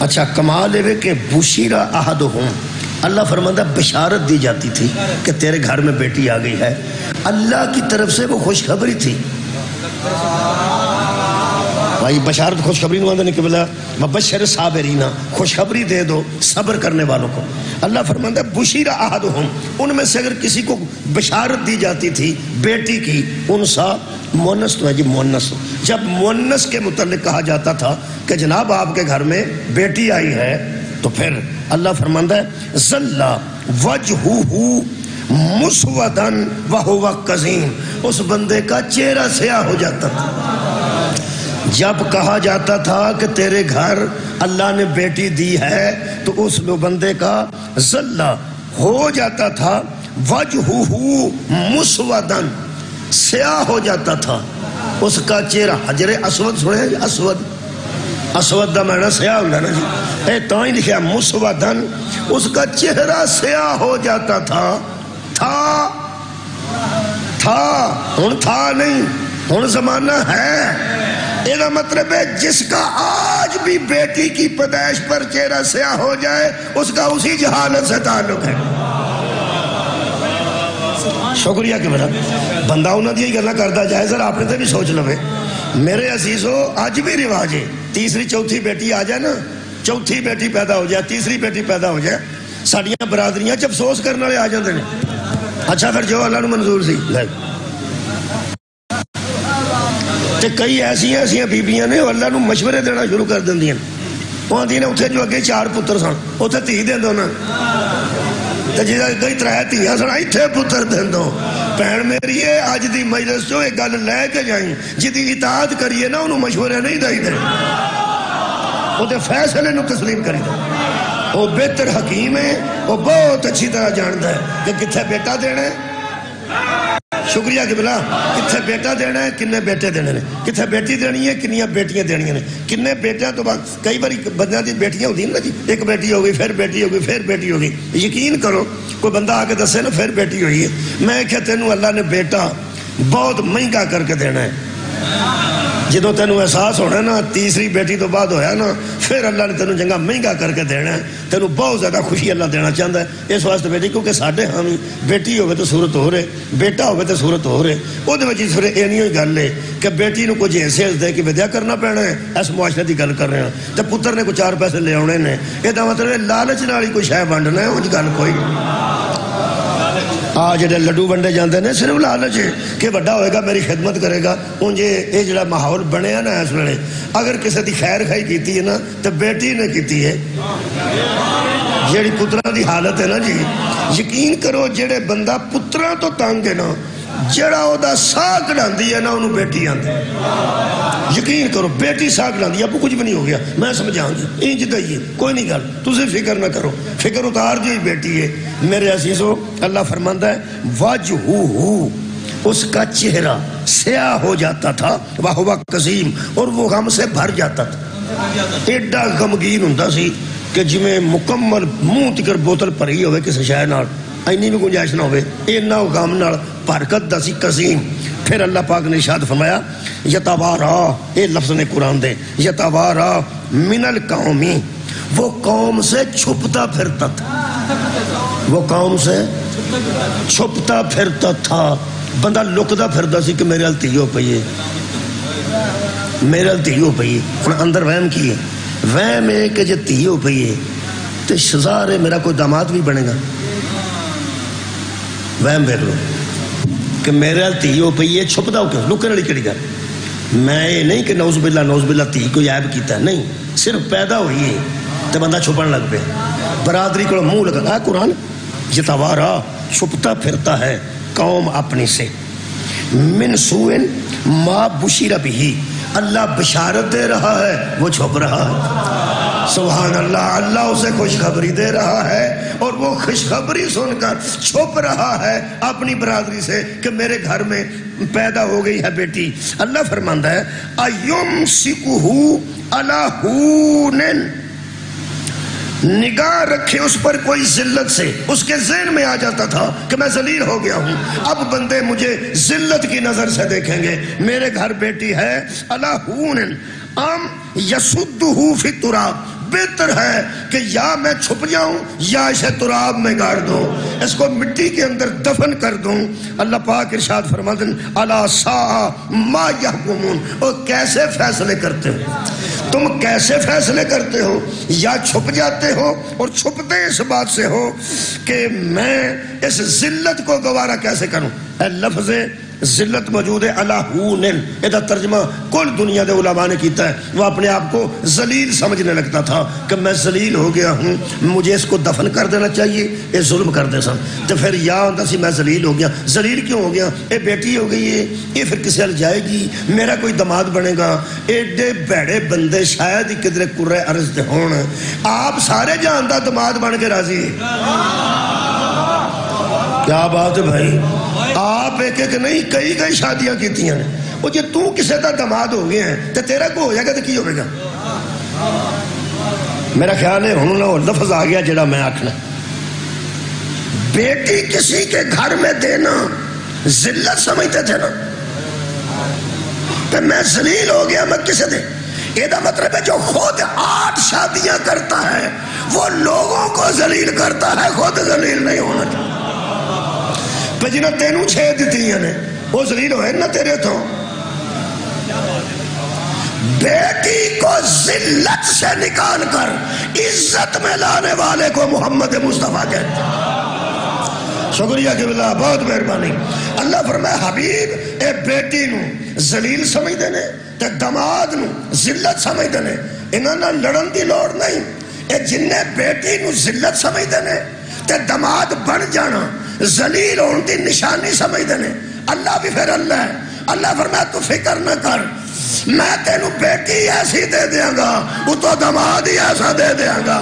اچھا کمال ہے کہ بشیرا احدہم، اللہ فرماتا بشارت دی جاتی تھی کہ تیرے گھر میں بیٹی آ گئی ہے، اللہ کی طرف سے وہ خوشخبری تھی. بھائی بشارت خوشخبری نہیں مانتے کہ بلا مبشر صابرین، خوشخبری دے دو صبر کرنے والوں کو. اللہ فرماتا ہے بشیرا احدہم، ان میں سے اگر کسی کو بشارت دی جاتی تھی بیٹی کی، انسا مونس تو ہے جی مونس، جب مونس کے متعلق کہا جاتا تھا کہ جناب آپ کے گھر میں بیٹی آئی ہے، تو پھر اللہ فرماتا ہے ظل وجہہ مسودن وہو کظیم، اس بندے کا چہرہ سیاہ ہو جاتا تھا. جب کہا جاتا تھا کہ تیرے گھر اللہ نے بیٹی دی ہے تو اس بندے کا ظل ہو جاتا تھا وجہہ مسودن، سیاہ ہو جاتا تھا اس کا چہرہ. حجر اسود سنے جی، اسود، اسود دا معنی سیاہ ہوگا نا جی، اے تو ہی لکھا مسودن، اس کا چہرہ سیاہ ہو جاتا تھا. ہن تھا نہیں، ہن زمانہ ہے. یہ مطلب ہے جس کا آج بھی بیٹی کی پیدائش پر چہرہ سیاہ ہو جائے اس کا اسی جہالت سے تعلق ہے. شکریہ کہ میرا بندہ انہوں نے یہ گلہ کرتا جائے، ذرا آپ نے تو بھی سوچ لو. میرے عزیزو آج بھی رواج ہے تیسری چوتھی بیٹی آ جائے نا، چوتھی بیٹی پیدا ہو جائے، تیسری بیٹی پیدا ہو جائے، ساڑیاں برادریاں جب افسوس کرنے والے آ جاتے ہیں. اچھا پھر جو اللہ نے منظور سی تے کئی ایسیاں بیبیاں نے اللہ نو مشورے دینا شروع کر دیا. وہ آدھی نے اتنے جو اگے 4 پتر سن اتنے دھی دے دو نا، جہاں اگے 3 دھیاں سن اتنے پتر دے دو. بہن میری ہے اج دی مجلس چو ایک گل لے کے جائیں، جدی اطاعت کریے نا انہوں مشورے نہیں دائی دے، وہ دے فیصلے نو تسلیم کری دے. وہ بہتر حکیم ہے، وہ بہت اچھی طرح جانتا ہے کہ کتنے بیٹا دینا ہے. شکریہ کہ بلا کتنے بیٹا دینا ہے، کنے بیٹے دینے نے، کتنے بیٹی دینی ہے، کنیاں بیٹیاں دینی ہیں، کنے بیٹیاں. تو بعد کئی باری بندیاں دی بیٹیاں ہوتی ہیں نا جی، ایک بیٹی ہو گئی پھر بیٹی ہو گئی پھر بیٹی ہو گئی. یقین کرو کوئی بندہ آ کے دسے نا پھر بیٹی ہوئی ہے، میں کہ تینوں اللہ نے بیٹا بہت مہنگا کر کے دینا ہے. جدو تینوں احساس ہونا نا تیسری بیٹی تو بعد ہویا نا، پھر اللہ نے تینوں جنگا مہنگا کر کے دینا ہے. تینوں بہت زیادہ خوشی اللہ دینا چاہتا ہے. اس واسطے بیٹی کیونکہ ساڈے ہاں بھی بیٹی ہوئے تو صورت ہو رہے، بیٹا ہوئے تو صورت ہو رہے. وہ پھر یہ نہیں گل ہے کہ بیٹی نو کچھ حیثیت دے کہ ودیا کرنا پینا ہے، اس معاشرے کی گل کر رہے ہیں. تو پتر نے کوئی 4 پیسے لے آنے نے، یہ مطلب لالچ نال ہی کوئی شے ونڈنا ہے، انج گل کوئی آ جڑے لڈو ونڈے جاندے نے صرف لالچ ہے کہ بڑا ہوئے گا میری خدمت کرے گا. انج یہ جڑا ماحول بنیا نا اس ویلے، اگر کسی دی خیر خائی کیتی ہے نا تو بیٹی نے کیتی ہے. جیڑی پتراں دی حالت ہے نا جی، یقین کرو جڑے بندہ پتراں تو تنگ ہے نا، جڑا او دا ساہ کڈاندی ہے نا انہوں بیٹی آندی. یقین کرو بیٹی ساہ کڈاندی، ابو کچھ بھی نہیں ہو گیا میں سمجھاؤں گی انج دئیے کوئی نہیں گل، تسی فکر نہ کرو، فکر اتار جو ہی بیٹی ہے. میرے عزیزو اللہ فرماندہ ہے وجہہ، اس کا چہرہ سیاہ ہو جاتا تھا، وہو کظیم، اور وہ غم سے بھر جاتا تھا. ایڈا غمگین ہوندا سی کہ جی میں مکمل منہ تکر بوتل بھری ہوئے کسی شے نال، اینی بھی گنجائش نہ ہوئے، اینا غم نال بھرکت دا سی کظیم. پھر اللہ پاک نے ارشاد فرمایا یتوارا، اے لفظ نے قرآن دے، یتوارا من القومی، وہ قوم سے چھپتا پھرتا تھا، وہ قوم سے چھپتا پھرتا تھا. بندہ لکدا پھردا سی کہ میرے ہل ہو پئی ہے، میرے ہل ہو پئی ہے. ہن اندر وہم کی ہے، وہم ہے کہ جے دھی ہو پئی ہے تو ظاہر ہے میرا کوئی داماد بھی بنے گا. وہم دیکھ لو کہ میرے ہل ہو پئی ہے، چھپدا ہو کیوں، لکن والی کیڑی گل. میں یہ نہیں کہ نعوذ باللہ دھی کوئی عیب کیتا ہے، نہیں، صرف پیدا ہوئی ہے تو بندہ چھپن لگ پہ، برادری کو منہ لگا. قرآن یتوارا چھپتا پھرتا ہے قوم اپنی سے، من سوئن ما بشیر بھی، اللہ بشارت دے رہا ہے وہ چھپ رہا ہے. سبحان اللہ، اللہ اسے خوشخبری دے رہا ہے اور وہ خوشخبری سن کر چھپ رہا ہے اپنی برادری سے کہ میرے گھر میں پیدا ہو گئی ہے بیٹی. اللہ فرماندہ ہے ایمسکہ علی ہونن، نگاہ رکھے اس پر کوئی ذلت سے. اس کے ذہن میں آ جاتا تھا کہ میں ذلیل ہو گیا ہوں، اب بندے مجھے ذلت کی نظر سے دیکھیں گے. میرے گھر بیٹی ہے، علی ہونن ام یسدہ فی التراب، بہتر ہے کہ یا میں چھپ جاؤں یا اسے تراب میں گاڑ دوں، اس کو مٹی کے اندر دفن کر دوں۔ اللہ پاک ارشاد فرماتے ہیں الا ساء ما یحکمون، وہ کیسے فیصلے کرتے ہو، تم کیسے فیصلے کرتے ہو، یا چھپ جاتے ہو اور چھپتے اس بات سے ہو کہ میں اس ذلت کو گوارا کیسے کروں۔ اے لفظ ذلت موجود ہے الہونن، یہ ترجمہ کل دنیا دے علماء نے کیتا ہے۔ وہ اپنے آپ کو ذلیل سمجھنے لگتا تھا کہ میں ذلیل ہو گیا ہوں، مجھے اس کو دفن کر دینا چاہیے، یہ ظلم کر دے سن۔ تو پھر یا ہوتا سی میں ذلیل ہو گیا، ذلیل کیوں ہو گیا، یہ بیٹی ہو گئی ہے، یہ پھر کسی حال جائے گی، میرا کوئی دماد بنے گا، ایڈے بیڑے بندے شاید ہی کدھر کرے عرض دے ہون، آپ سارے جہان دا دماد بن کے راضی ہے۔ کیا بات ہے بھائی، آپ ایک ایک نہیں کئی کئی شادیاں کیتی ہیں، وہ جے تو کسے دا دماد ہو گئے ہیں تو تیرا کو ہو جائے گا تو کی ہوئے گا۔ میرا خیال ہے ہنوں نہ لفظ آ گیا جڑا میں آکھنا، بیٹی کسی کے گھر میں دینا ذلت سمجھتے تھے نا، تو میں ذلیل ہو گیا میں کسے دے، یہ دا مطلب ہے جو خود 8 شادیاں کرتا ہے وہ لوگوں کو ذلیل کرتا ہے، خود ذلیل نہیں ہونا چاہتا۔ پہ جنہاں تینوں 6 دیتی ہیں وہ ذلیل ہوئے نہ تیرے تو۔ بیٹی کو ذلت سے نکال کر عزت میں لانے والے کو محمد مصطفیٰ کہتے ہیں۔ شکریہ کہ اللہ بہت مہربانی۔ اللہ فرمائے حبیب اے بیٹی نو ذلیل سمجھ دینے تے دماد نو ذلت سمجھ دینے، انہاں نہ لڑن دی لوڑ نہیں۔ اے جنہیں بیٹی نو ذلت سمجھ دینے تے دماد بن جانا ذلیل ہون دی نشانی سمجھ دینے، اللہ بھی پھر اللہ ہے۔ اللہ فرمایا تو فکر نہ کر، میں تینوں بیٹی ایسی دے دیاں گا، وہ تو دماد ہی ایسا دے دیاں گا۔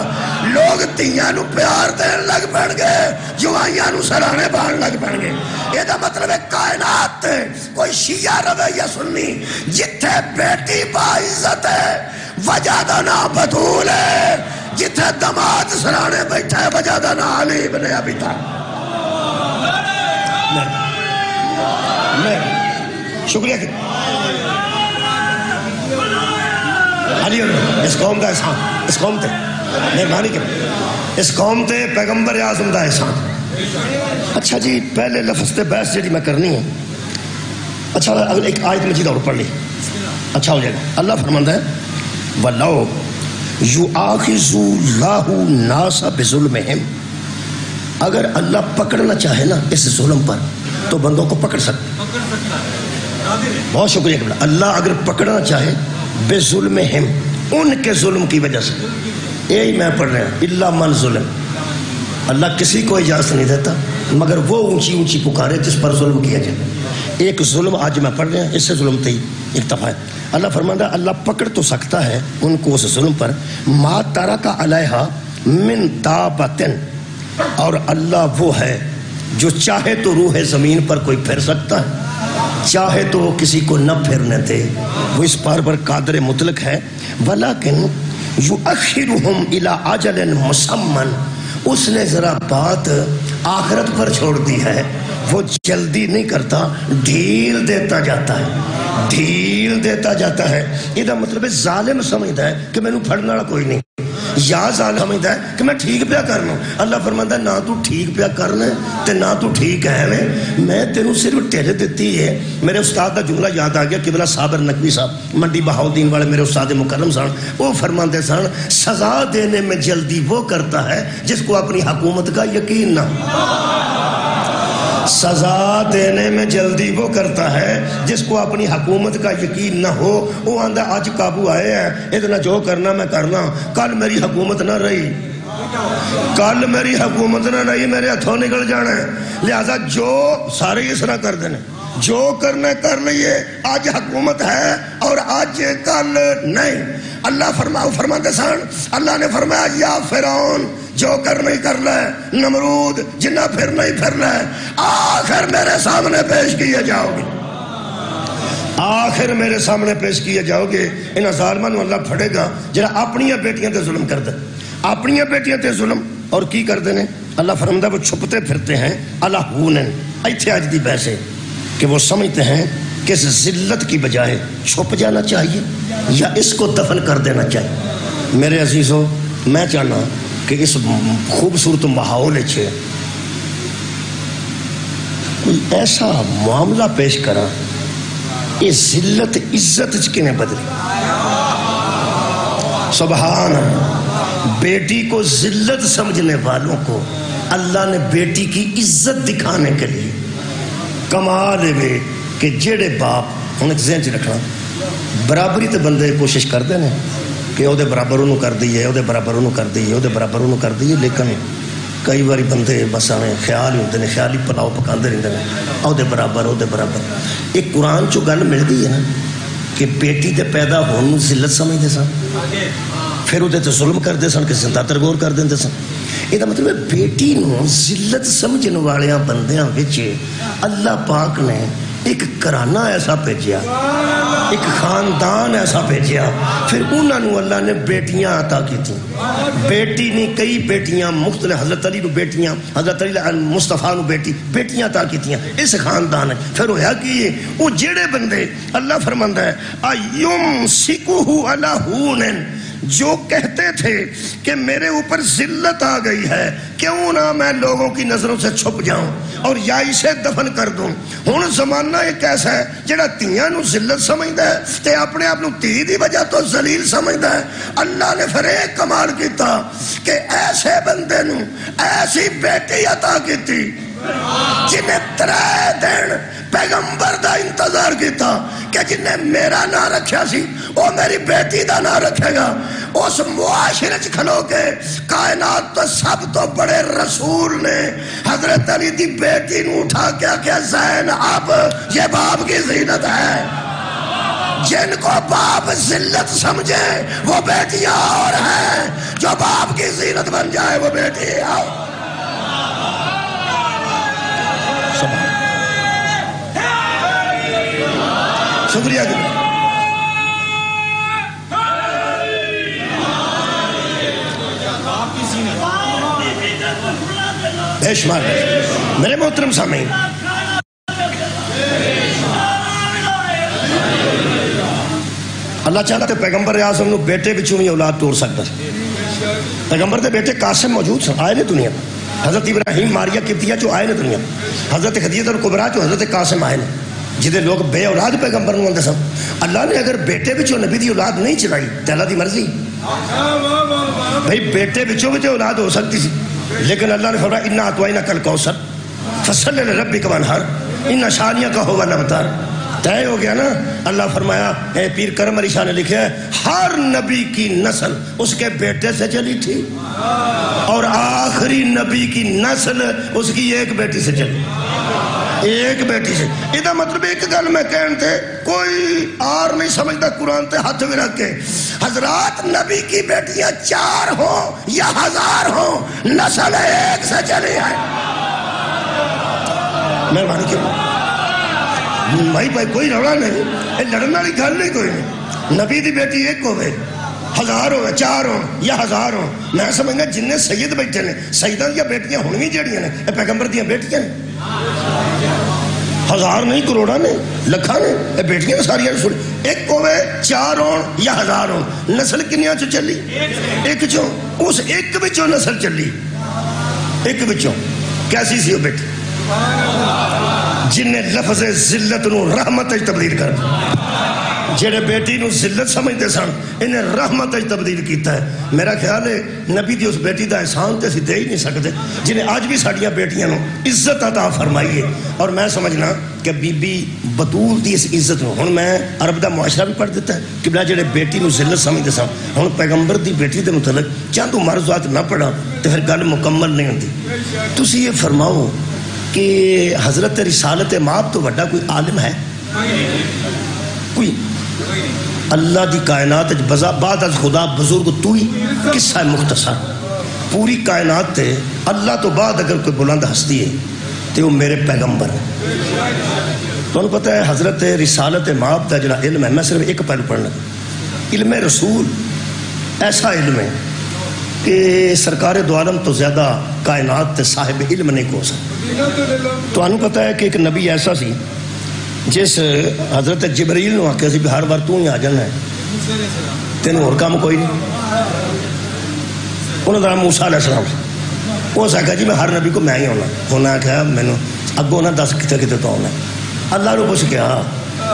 لوگ تیاں نو پیار دین لگ پڑ گئے، جوائیاں نو سرانے بان لگ پڑ گئے۔ یہ دا مطلب ہے کائنات کوئی شیعہ روے یا سنی، جتھے بیٹی باعزت ہے وجہ دا نا بطول ہے، جتھے دماد سرانے بیٹھا ہے وجہ دا نا علی ابن ابی طالب۔ شکریہ کہ علی اس قوم دا احسان، اس قوم تے مہربانی کریں، اس قوم تے پیغمبر اعظم دا احسان۔ اچھا جی پہلے لفظ تے بحث جڑی میں کرنی ہے، اچھا اگر ایک آیت مجید اور پڑھ لی اچھا ہو جائے گا۔ اللہ فرماندا ہے وَلَوْ يُؤَاخِذُ اللَّهُ النَّاسَ بِظُلْمِهِمْ، اگر اللہ پکڑنا چاہے نا اس ظلم پر تو بندوں کو پکڑ سکتا۔ بہت شکریہ کہ اللہ اگر پکڑنا چاہے بے ظلمہم، ان کے ظلم کی وجہ سے، یہی میں پڑھ رہا ہوں الا من ظلم، اللہ کسی کو اجازت نہیں دیتا مگر وہ اونچی اونچی پکارے جس پر ظلم کیا جائے۔ ایک ظلم آج میں پڑھ رہا ہوں، اس سے ظلم تے اکتفا ہے۔ اللہ فرماتا ہے اللہ پکڑ تو سکتا ہے ان کو اس ظلم پر، ما ترک علیہا من دابتن، اور اللہ وہ ہے جو چاہے تو روح زمین پر کوئی پھر سکتا ہے، چاہے تو وہ کسی کو نہ پھرنے دے، وہ اس بار پر قادر مطلق ہے۔ ولیکن یؤخرہم الی اجل مسمى، اس نے ذرا بات آخرت پر چھوڑ دی ہے، وہ جلدی نہیں کرتا، ڈھیل دیتا جاتا ہے، ڈھیل دیتا جاتا ہے۔ یہ مطلب ہے ظالم سمجھتا ہے کہ میں نے پھڑنے والا کوئی نہیں، یا ظالم سمجھتا ہے کہ میں ٹھیک پیا کرنا۔ اللہ فرماتا ہے نہ تو ٹھیک پیا کرنا تے نہ تو ٹھیک ہے، میں تینوں صرف ٹھہر دیتی ہے۔ میرے استاد کا جملہ یاد آ گیا، قبلہ صابر نقوی صاحب منڈی بہاؤدین والے میرے استاد مکرم سن، وہ فرماتے سن سزا دینے میں جلدی وہ کرتا ہے جس کو اپنی حکومت کا یقین نہ ہو، سزا دینے میں جلدی وہ کرتا ہے جس کو اپنی حکومت کا یقین نہ ہو۔ وہ آندہ آج قابو آئے ہیں، اتنا جو کرنا میں کرنا، کل میری حکومت نہ رہی، کل میری حکومت نہ رہی، میرے ہتھوں نکل جانا ہے، لہذا جو سارے اس طرح کر دینے، جو کرنے کر لیے، آج حکومت ہے اور آج کل نہیں۔ اللہ فرماتے سن، اللہ نے فرمایا یا فرعون جو کر نہیں کر لے، نمرود جنہ پھر نہیں پھر لے، آخر میرے سامنے پیش کیے جاؤ گے، آخر میرے سامنے پیش کیے جاؤ گے۔ انہاں ظالماں نوں اللہ پھڑے گا جڑا اپنی بیٹیاں تے ظلم کر دے، اپنی بیٹیاں تے ظلم، اور کی کر دے نے؟ اللہ فرماتا ہے وہ چھپتے پھرتے ہیں الہونن۔ ایتھے آج دی بحث ہے کہ وہ سمجھتے ہیں کہ اس ذلت کی بجائے چھپ جانا چاہیے یا اس کو دفن کر دینا چاہیے۔ میرے عزیزوں میں چاہنا کہ اس خوبصورت ماحول کوئی ایسا معاملہ پیش کرا یہ ذلت عزت کیویں بدلی. سبحان اللہ. بیٹی کو ذلت سمجھنے والوں کو اللہ نے بیٹی کی عزت دکھانے کے لیے کمال ہے کہ جڑے باپ ہن ذہن چ رکھنا برابری تے بندے کوشش کرتے ہیں کہ وہ برابر انہوں کر دیئے وہ برابر انہوں کر دیئے وہ برابر انہوں کر دیئے، لیکن کئی باری بندے بس آنے خیال ہی ہوتے ہیں، خیال ہی پلاؤ پکاندے رہتے ہیں وہ برابر وہ برابر. ایک قرآن چو گل ملتی ہے نا کہ بیٹی تے پیدا ہونے ذلت سمجھتے سن، پھر وہ ظلم کرتے سن کہ زندہ غور کر دیندے سن. یہ مطلب ہے بیٹی نو ذلت سمجھن والیاں بندیاں وچ اللہ پاک نے ایک گھرانہ ایسا بھیجیا، ایک خاندان ایسا بھیجیا، پھر انہوں اللہ نے بیٹیاں عطا کی تھیں. بیٹی نہیں کئی بیٹیاں مختلف، حضرت علی نو بیٹیاں، حضرت علی مصطفیٰ نو بیٹیاں عطا کی تھیں اس خاندان ہے. پھر ہویا کہ وہ جڑے بندے اللہ فرماندا ہے ایمسکہ علی ہون، جو کہتے تھے کہ میرے اوپر ذلت آ گئی ہے، کیوں نہ میں لوگوں کی نظروں سے چھپ جاؤں اور یا اسے دفن کر دوں. ہن زمانہ ایک ایسا ہے جڑا تیاں نو ذلت سمجھدا ہے تے اپنے آپ نو تی دی وجہ تو ذلیل سمجھدا ہے. اللہ نے پھر ایک کمال کیتا کہ ایسے بندے نو ایسی بیٹی عطا کیتی جنہیں 3 دن پیغمبر دا انتظار کیتا کہ جنہیں میرا نہ رکھیا سی وہ میری بیٹی دا نہ رکھے گا. اس معاشرے چ کھلو کے کائنات تو سب تو بڑے رسول نے حضرت علی دی بیٹی نو اٹھا کے آکھیا زینب یہ باپ کی زینت ہے. جن کو باپ ذلت سمجھے وہ بیٹیاں اور ہیں، جو باپ کی زینت بن جائے وہ بیٹی اور. شکریہ جی. بے شمار میرے محترم سامعین، اللہ چاہتا ہے پیغمبر اعظم نو بیٹے بچوں بھی اولاد توڑ سکتا ہے. پیغمبر دے بیٹے قاسم موجود سن، آئے نے دنیا. حضرت ابراہیم ماریہ قبطیہ جو آئے نے دنیا. حضرت خدیجہ الکبریٰ جو حضرت قاسم آئے نے، جدے لوگ بے اولاد پیغمبر نو آندے سن. اللہ نے اگر بیٹے بچوں نبی دی اولاد نہیں چلائی تے اللہ دی مرضی. بھئی بیٹے بچوں بھی اولاد ہو سکتی سی، لیکن اللہ نے فرمایا انا اعطیناک الکوثر فصلی لربک وانحر ان شانئک ھو الابتر. طے ہو گیا نا. اللہ فرمایا اے پیر کرم علی شاہ نے لکھا ہے ہر نبی کی نسل اس کے بیٹے سے چلی تھی اور آخری نبی کی نسل اس کی ایک بیٹی سے چلی، ایک بیٹی سے. یہ مطلب ایک گل میں کہتے کوئی اور نہیں سمجھتا قرآن تے ہاتھ میں رکھ کے حضرات نبی کی بیٹیاں 4 ہوں یا 1000 ہوں نسل ایک سے چلی ہے. مہربانی کیوں بھائی کوئی روڑا نہیں، یہ لڑنے والی گل نہیں کوئی نہیں. نبی دی بیٹی ایک ہوئے 1000 ہوئے 4 ہوں یا 1000 ہوں، میں سمجھنا جنہیں سید بیٹھے نے سیدہ دیا بیٹیاں ہونی جڑیاں نے یہ پیغمبر دیا بیٹیاں نے. 1000 نہیں کروڑا نے لکھا نے یہ بیٹیاں ساریاں سن. ایک ہوئے 4 ہوں یا 1000 ہوں، نسل کنیاں چو چلی؟ ایک چو. اس ایک بچوں نسل چلی، ایک بچوں کیسی سی وہ بیٹی جنہیں لفظ ذلت نو رحمت تبدیل کر دیا. جڑے بیٹی نو ذلت سمجھتے سن انہیں رحمت تبدیل کیتا ہے. میرا خیال ہے نبی دی اس بیٹی دا احسان تے اسی دے ہی نہیں سکتے جنہیں آج بھی ساڑیاں بیٹیاں نو عزت عطا فرمائی ہے. اور میں سمجھنا کہ بی بی بطول دی اس عزت نو ہن میں عرب دا معاشرہ بھی پڑھ دیتا ہے کہ بلا جڑے بیٹی نو ذلت سمجھتے سن ہن پیغمبر دی بیٹی دے متعلق چند مرضات نہ پڑھا تو پھر گل مکمل نہیں ہوتی. تسی یہ فرماؤ کہ حضرت رسالت ماب تو بڑا کوئی عالم ہے کوئی؟ اللہ دی کائنات بعد از خدا بزرگ تو ہی قصہ مختصر پوری کائنات تے اللہ تو بعد اگر کوئی بلند ہستی ہے تو وہ میرے پیغمبر ہے. تو پتہ ہے حضرت رسالت ماب دا جڑا علم ہے، میں صرف ایک پہلو پڑھنا، علم رسول ایسا علم ہے کہ سرکار دو عالم تو زیادہ کائنات تے صاحب علم نہیں کو سکتا. تو انہوں پتہ ہے کہ ایک نبی ایسا سی جس حضرت جبریل نو آکھیا سی بھی ہر بار تو ہی آ جانا ہے، تینوں اور کام کوئی نہیں. انہوں نے موسیٰ علیہ السلام اس آخیا جی میں ہر نبی کو میں ہی آنا. انہوں نے آخیا مینو اگوں نہ دس کتنے کتنے تو آنا. اللہ نے پوچھ کیا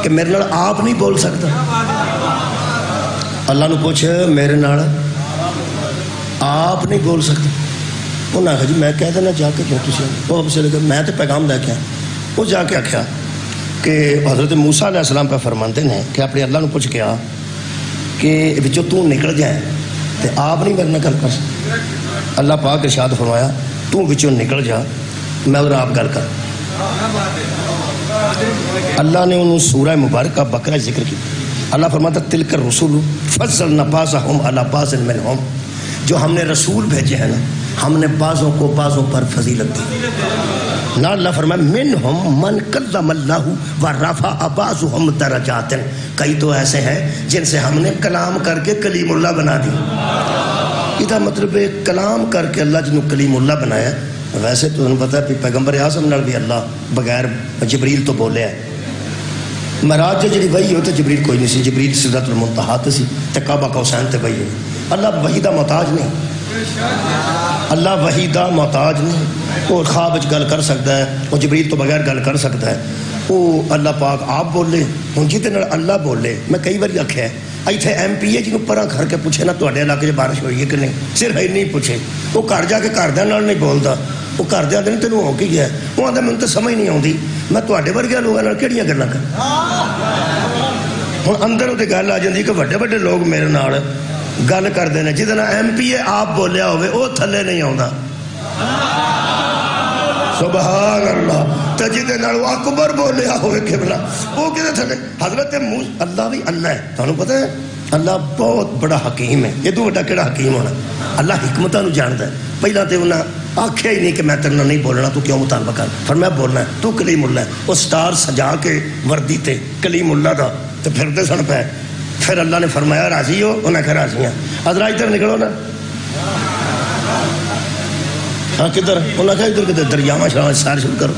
کہ میرے نال آپ نہیں بول سکتا. اللہ نے پوچھ میرے نال آپ نہیں بول سکتے. انہوں نے آخیا جی میں کہہ دینا جا کے جو تھی وہ سے لے کے میں تو پیغام لے کے آیا. وہ جا کے آخیا کہ حضرت موسیٰ علیہ السلام پہ فرماتے ہیں کہ اپنے اللہ نے پوچھ کیا کہ بچوں تو نکل جائے تو آپ نہیں میرے نال گل کر سکتے. اللہ پاک ارشاد فرمایا تو بچوں نکل جا میں اور آپ گل کر. اللہ نے انہوں سورہ مبارکہ بقرہ ذکر کی. اللہ فرماتا تلک الرسول فضلنا بعضهم علی بعض منہم. جو ہم نے رسول بھیجے ہیں نا ہم نے بعضوں کو بعضوں پر فضیلت دی. نہ اللہ فرمایا منہم من کلم اللہ ورفع بعضهم درجات. کئی تو ایسے ہیں جن سے ہم نے کلام کر کے کلیم اللہ بنا دی. یہ مطلب ہے کلام کر کے اللہ جنہوں کلیم اللہ بنایا. ویسے تو انہوں پتا ہے پیغمبر اعظم نال بھی اللہ بغیر جبریل تو بولے ہے. معراج جی وہی ہو تو جبریل کوئی نہیں سی. جبریل سدرۃ المنتہا تے سی تے کعبہ قوسین تے وہی ہوئی. اللہ وحی دا محتاج نہیں. اللہ وحی دا محتاج نہیں. وہ خواب وچ گل کر سکتا ہے. وہ جبریل تو بغیر گل کر سکتا ہے. وہ اللہ پاک آپ بولے ہوں جی اللہ بولے. میں کئی بار آخیا ہے اتنے ایم پی ہے جنہوں پرا کر کے پوچھے نا تے علاقے بارش ہوئی ہے کہ نہیں صرف ہی نہیں پوچھے. وہ گھر جا کے گھردیا نہیں بولتا. وہ گھردیا نہیں تینوں ہو کے گیا. وہ آتا مجھے تو سمجھ نہیں آتی میں تے ورگیا لوگوں کہڑی گلیں کر. ہوں اندر وہ گل آ جاتی کہ وڈے وڈے لوگ میرے نال گل کرتے ہیں جہاں ایم پی اے آپ بولیا ہوئے وہ تھلے نہیں آتا. سبحان اللہ. تے جہدے نال اکبر بولیا ہوئے قبلہ وہ کدھر تھلے. حضرت اللہ بھی اللہ ہے. تمہیں پتہ ہے اللہ بہت بڑا حکیم ہے. یہ تو بڑا کہڑا حکیم ہونا. اللہ حکمتوں جانتا ہے. پہلا تو انہیں آخیا ہی نہیں کہ میں تیرے نہیں بولنا تو کیوں مطالبہ کر. فرمایا بولنا ہے تو کلیم اللہ ہے. وہ سٹار سجا کے وردی تے کلیم اللہ دا تو پھرتے سن پہ. پھر اللہ نے فرمایا راضی ہو. انہیں کہا راضی ہیں. حضرات ادھر نکلو نا. ہاں کدھر. انہیں کہا ادھر کدھر دریاواں شراواں سار شروع کرو.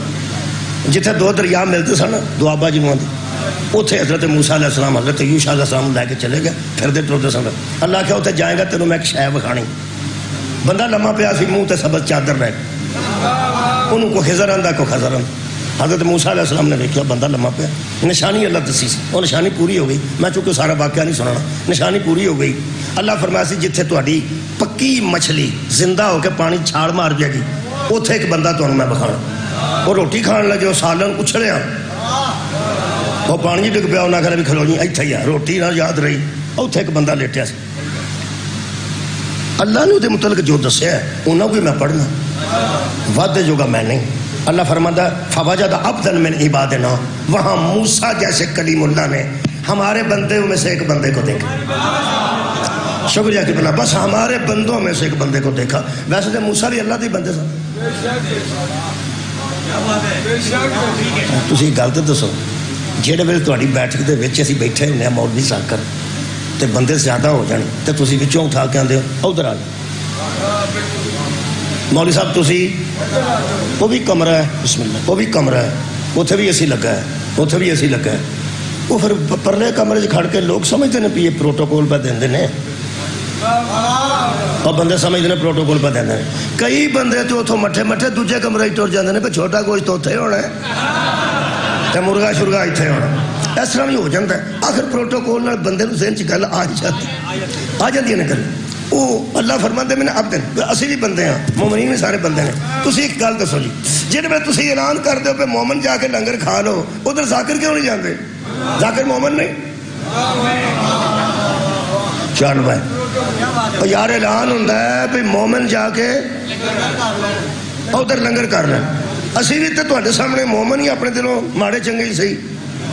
جتنے دو دریا ملتے سن دوابا جنہوں آتے اتنے حضرت موسیٰ علیہ السلام حضرت یوشع علیہ السلام لے کے چلے گئے. پھرتے ٹرتے سن. اللہ کیا اتنے جائے گا تینوں میں ایک شے بکھانی. بندہ لما پیا سی منہ تے سبز چادر رہ انہوں کو خضر آندا کو خضر آندا. حضرت موسیٰ علیہ السلام نے دیکھا بندہ لما پیا. نشانی اللہ دسی سی. وہ نشانی پوری ہو گئی. میں چونکہ سارا واقعہ نہیں سنانا. نشانی پوری ہو گئی. اللہ فرمایا سی جتھے تہاڈی پکی مچھلی زندہ ہو کے پانی چھاڑ مار جائے گی اتنے ایک بندہ تمہیں میں بکھانا. وہ روٹی کھان لگے وہ سالن اچھڑیا وہ پانی ڈگ پیا. انہیں کہا بھی کھلو جی اتنے ہی آ روٹی نہ یاد رہی. اتنے ایک بندہ لیٹیا سی. اللہ نے وہ متعلق جو دسیا ہے انہوں کو میں پڑھنا وعدے جوگا میں نہیں. اللہ فرماتا فوجد عبدا من عبادنا. وہاں موسیٰ جیسے کلیم اللہ نے ہمارے بندوں میں سے ایک بندے کو دیکھا. شکریہ کہ بنا بس ہمارے بندوں میں سے ایک بندے کو دیکھا. ویسے تو موسیٰ بھی اللہ کے بندے سن. تسی گل تو دسو جہے ویلے تہاڈی بیٹھک دے وچ اسی بیٹھے ہونے ہیں مولوی صاحب کر تے بندے زیادہ ہو جان تے تسی وچوں اٹھا کے آندے ہو ادھر آ مولوی صاحب تسی وہ بھی کمرہ ہے بسم اللہ وہ بھی کمرہ ہے اتنے بھی اسی لگا ہے اتنے بھی اسی لگا ہے. وہ پھر پرلے کمرے کھڑ کے لوگ سمجھتے ہیں بھی یہ پروٹوکول پہ دیں نے اور بندے سمجھتے ہیں پروٹوکول پہ دیں. کئی بندے تو اتوں مٹھے مٹھے دوجے کمرے ٹر جاتے ہیں کہ چھوٹا گوشت تو اتنے ہونا ہے تو مرغا شرغا اتنے ہونا. اس طرح بھی ہو جاتا ہے. آخر پروٹوکول بندے ذہن چ گل آ جاتی ہے گل. وہ اللہ فرماتے میں نے اب دن اسی بھی بندے ہیں مومنین بھی سارے بندے ہیں. تسی ایک گل دسو جی جہاں میں تسی اعلان کر دو پہ مومن جا کے لنگر کھا لو ادھر ذاکر کیوں نہیں جاتے. ذاکر مومن نہیں. چل بھائی یار اعلان ہوتا ہے بھی مومن جا کے ادھر لنگر کر لیں. اسی بھی تو تے سامنے مومن ہی اپنے دلوں ماڑے چنگے ہی صحیح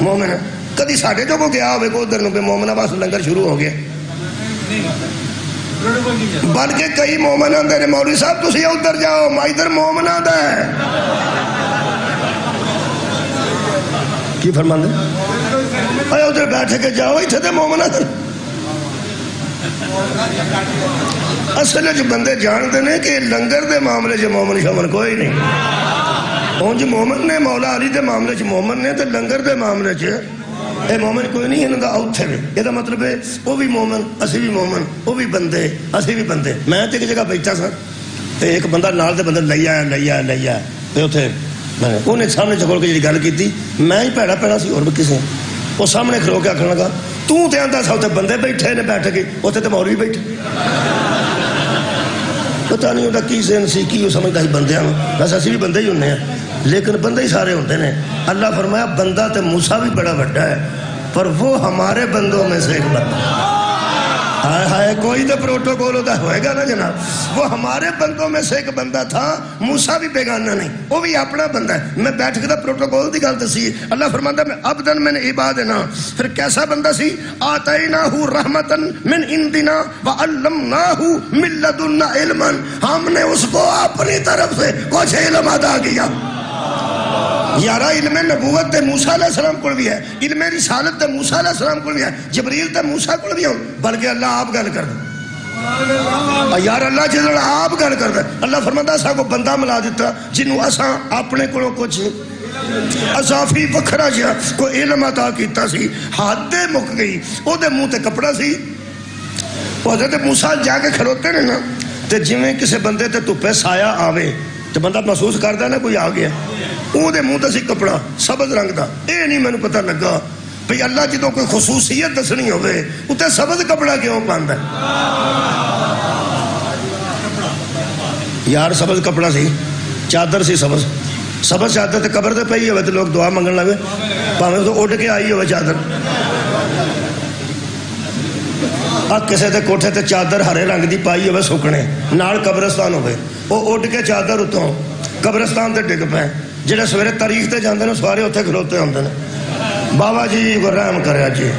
مومن ہے. کدی ساڈے جو کو گیا ہوئے کو ادھر پہ مومنا بس لنگر شروع ہو گیا. بلکہ کئی مومن آتے ہیں مولوی صاحب تسی ادھر جاؤ میں ادھر مومن آتا ہے. کی فرماندے ادھر بیٹھ کے جاؤ اتنے تو مومن آتے. اصل بندے جانتے ہیں کہ لنگر دے معاملے چ مومن شمن کوئی نہیں. ہوں جی مومن نے مولا علی دے معاملے چ مومن نے تو لنگر دے معاملے چ یہ مومن کوئی نہیں انہوں کا اوتھے بھی یہ مطلب ہے وہ بھی مومن اسی بھی مومن وہ بھی بندے اسی بھی بندے میں تو ایک جگہ بیٹھا سا تو ایک بندہ نال دے بندے لئی آیا اتنے انہیں سامنے چکول کے جی گل کی میں ہی پیڑا پیڑا سی اور بھی کسی وہ سامنے کھلو کے آخر لگا تو آتا سا اتنے بندے بیٹھے نے بیٹھ کے اتنے تو مولوی بیٹھے پتا نہیں وہ کی سین سی کی وہ سمجھتا سی بندے ویسے اسی بھی بندے ہی ہونے ہیں لیکن بندے ہی سارے ہوتے ہیں اللہ فرمایا بندہ تو موسیٰ بھی بڑا بڑا ہے پر وہ ہمارے بندوں میں سے ایک بندہ ہائے ہائے کوئی تو پروٹوکول ہوتا ہوئے گا نا جناب وہ ہمارے بندوں میں سے ایک بندہ تھا موسیٰ بھی بیگانہ نہیں وہ بھی اپنا بندہ ہے میں بیٹھ کے پروٹوکول دی گل دسی اللہ فرماتا ہے عبدن من عبادنا پھر کیسا بندہ سی آتیناہ رحمتن من عندنا وعلمناہ من لدنا علما ہم نے اس کو اپنی طرف سے کچھ علم عطا کیا یارا علم نبوت تے موسیٰ علیہ السلام کو بھی ہے علم رسالت تے موسیٰ علیہ السلام کو بھی ہے جبریل تے موسیٰ کو بھی ہے بلکہ اللہ آپ گل کر دے یار اللہ جدڑ آپ گل کر دے اللہ فرماتا ہے کو بندہ ملا دیتا جنہوں اساں اپنے کو کچھ اضافی وکھرا جہا کوئی علم عطا کیتا سی حد دے مک گئی او دے منہ تے کپڑا سی وہ حضرت موسیٰ جا کے کھلوتے نے نا تے جویں کسے بندے تے تپے سایہ آوے تو بندہ محسوس کرتا نا کوئی آ گیا وہ دے منہ سی کپڑا سبز رنگ دا اے نہیں مینوں پتہ لگا بھئی اللہ جدوں کوئی خصوصیت دسنی ہوئے اتنے سبز کپڑا کیوں پاندا ہے یار سبز کپڑا سی چادر سی سبز چادر تے قبر تے پئی ہوئے تو لوگ دعا منگن لگے پاویں تو اڑ کے آئی ہوئے چادر کسے تے کوٹھے تے چادر ہرے رنگ دی پائی ہوئے سکنے نال قبرستان ہوئے وہ اڑ کے چادر اتوں قبرستان تے ڈگ پے جڑے سویرے تاریخ تے جاندے نے سوارے اتنے کھلوتے ہوندے نے بابا جی کو رحم کرے جی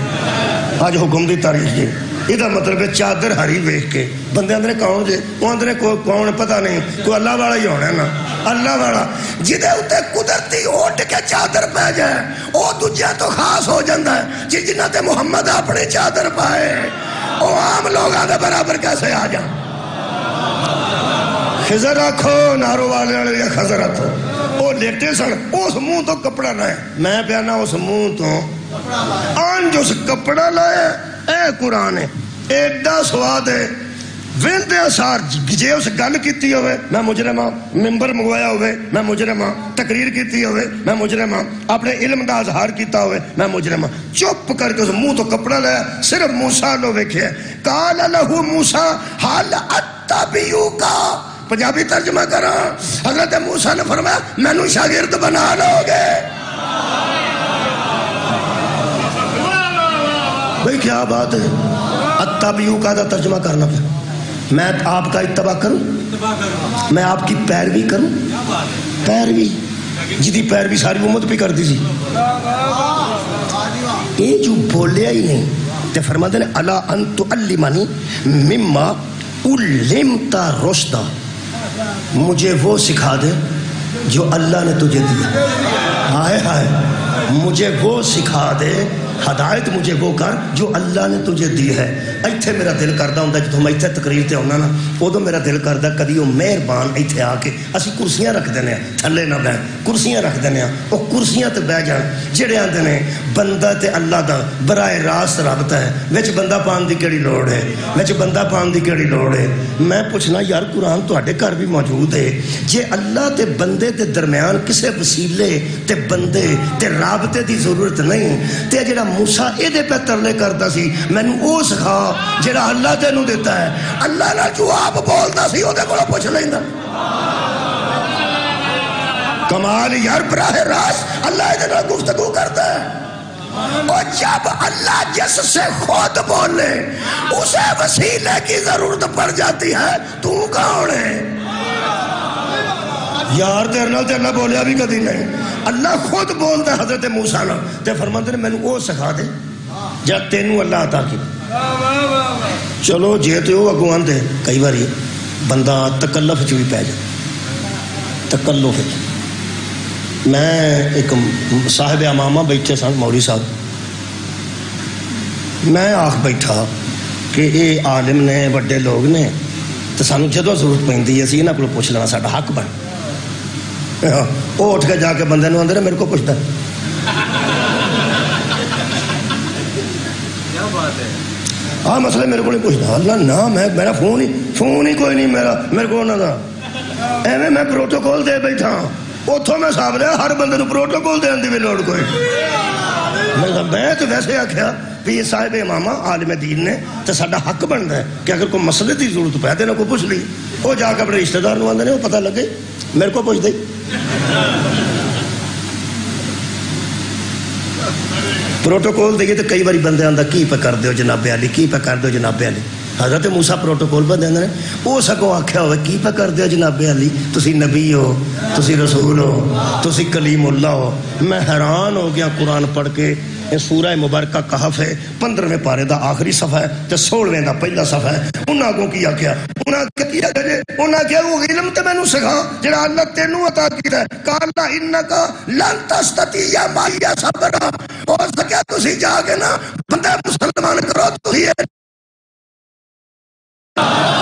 اج حکم دی تاریخ جی یہ مطلب ہے چادر ہری ویکھ کے بندے اندر کون جے وہ اندر کون پتہ نہیں کوئی اللہ والا ہی ہونا ہے نا اللہ والا جدے اتنے قدرتی اٹھ کے چادر پہ جائے وہ دوجہ تو خاص ہو جاندہ ہے جی جنہ تے محمد اپنے چادر پائے وہ عام لوگ آدھے برابر کیسے آ جائیں خضر رکھو نارو والے والے یا خضر رکھو وہ لیٹے سن اس منہ تو کپڑا لائے میں پیانا اس منہ تو آن جو اس کپڑا لائے اے قرآن ہے ایڈا سواد ہے ویندے اثار جے اس گل کیتی ہوئے میں مجرم ہاں ممبر منگوایا ہوئے میں مجرم ہاں تقریر کیتی ہوئے میں مجرم ہاں اپنے علم دا اظہار کیتا ہوئے میں مجرم ہاں چپ کر کے اس منہ تو کپڑا لیا صرف موسیٰ لو ویکھے قال لہو موسیٰ حال اتبعوکا پنجابی ترجمہ کرا حضرت موسیٰ نے فرمایا میں نو شاگرد بنا لو گے بھئی کیا بات ہے اتبعوکا دا ترجمہ کرنا پہ میں آپ کا اتباع کروں میں آپ کی پیروی کروں پیروی جدی پیروی ساری امت بھی کر دی سی یہ جو بولیا ہی نہیں تے فرماتے ہیں الا ان تعلمنی مما علمت رشدا مجھے وہ سکھا دے جو اللہ نے تجھے دیا ہائے ہائے مجھے وہ سکھا دے ہدایت مجھے وہ کر جو اللہ نے تجھے دی ہے ایتھے میرا دل کردہ ہوں جب ہم ایتھے تقریر تے ہونا نا ادو میرا دل کردہ کدی وہ مہربان ایتھے آ کے اسی کرسیاں رکھ دینے ہیں تھلے نہ بہ کرسیاں رکھ دینے ہیں وہ کرسیاں تے بہ جان جڑے آندے نے بندہ تے اللہ دا براہ راست رابطہ ہے وچ بندہ پان دی کیڑی لوڑ ہے وچ بندہ پان دی کیڑی لوڑ ہے میں پوچھنا یار قرآن تواڈے گھر بھی موجود ہے جے اللہ تے بندے تے درمیان کسے وسیلے تے بندے تے رابطے دی ضرورت نہیں تے جڑا موسیٰ ایدے پہ ترلے کرتا سی میں نے او سکھا جڑا اللہ تینوں دیتا ہے اللہ نہ جو آپ بولتا سی او دے کو پوچھ لیندہ کمال یار براہ راست اللہ ایدے نہ گفتگو کرتا ہے اور جب اللہ جس سے خود بولے اسے وسیلے کی ضرورت پڑ جاتی ہے تو کون ہے یار تیرنا بولیا بھی کدی نہیں اللہ خود بولتا ہے حضرت موسیٰ نے تے فرماتے ہیں میں نے وہ سکھا دے جب تینوں اللہ عطا کی چلو جے تو وہ اگوان دے کئی باری بندہ تکلف چوی پہ جائے تکلف میں ایک صاحب امامہ بیٹھے سن مولوی صاحب میں آخ بیٹھا کہ اے عالم نے بڑے لوگ نے تو سانو جدو ضرورت پہندی ہے اسی انہاں کو پوچھ لینا ساڈا حق بن وہ اٹھ کے جا کے بندے نو اندر میرے کو پوچھتا ہاں مسئلہ میرے کو نہیں پوچھتا اللہ نہ میں میرا فون ہی کوئی نہیں میرے کو انہوں کا ایویں میں پروٹوکول دے بیٹھا اتوں میں حساب لیا ہر بندے پروٹوکول دین دی بھی لوڑ کوئی میں تو ویسے آخیا بھی صاحب امامہ عالم دین نے تو ساڈا حق بنتا ہے کہ اگر کوئی مسئلے کی ضرورت پہ تو کوئی پوچھ لی وہ جا کے اپنے رشتے دار آتے ہیں وہ پتہ لگے میرے کو پوچھ دے پروٹوکول دئیے تو کئی باری بندے آتا کی پہ کر دیو جناب علی کی پہ کر دیو جناب علی حضرت موسیٰ پروٹوکول پہ دیں گے وہ سگوں آخیا ہوئے کی پہ کر دیو جناب علی تسی نبی ہو تسی رسول ہو تسی کلیم اللہ ہو میں حیران ہو گیا قرآن پڑھ کے یہ سورہ مبارکہ کہف ہے 15ویں پارے دا آخری صفحہ ہے تے 16ویں دا پہلا صفحہ ہے انہاں کو کیا انہاں کیا وہ علم تے مینوں سکھا جڑا اللہ تینوں عطا کیتا ہے قال انکا لن تستطیع معی صبرا ہو سکیا تسی جا کے نا بندہ مسلمان کرو تو ہی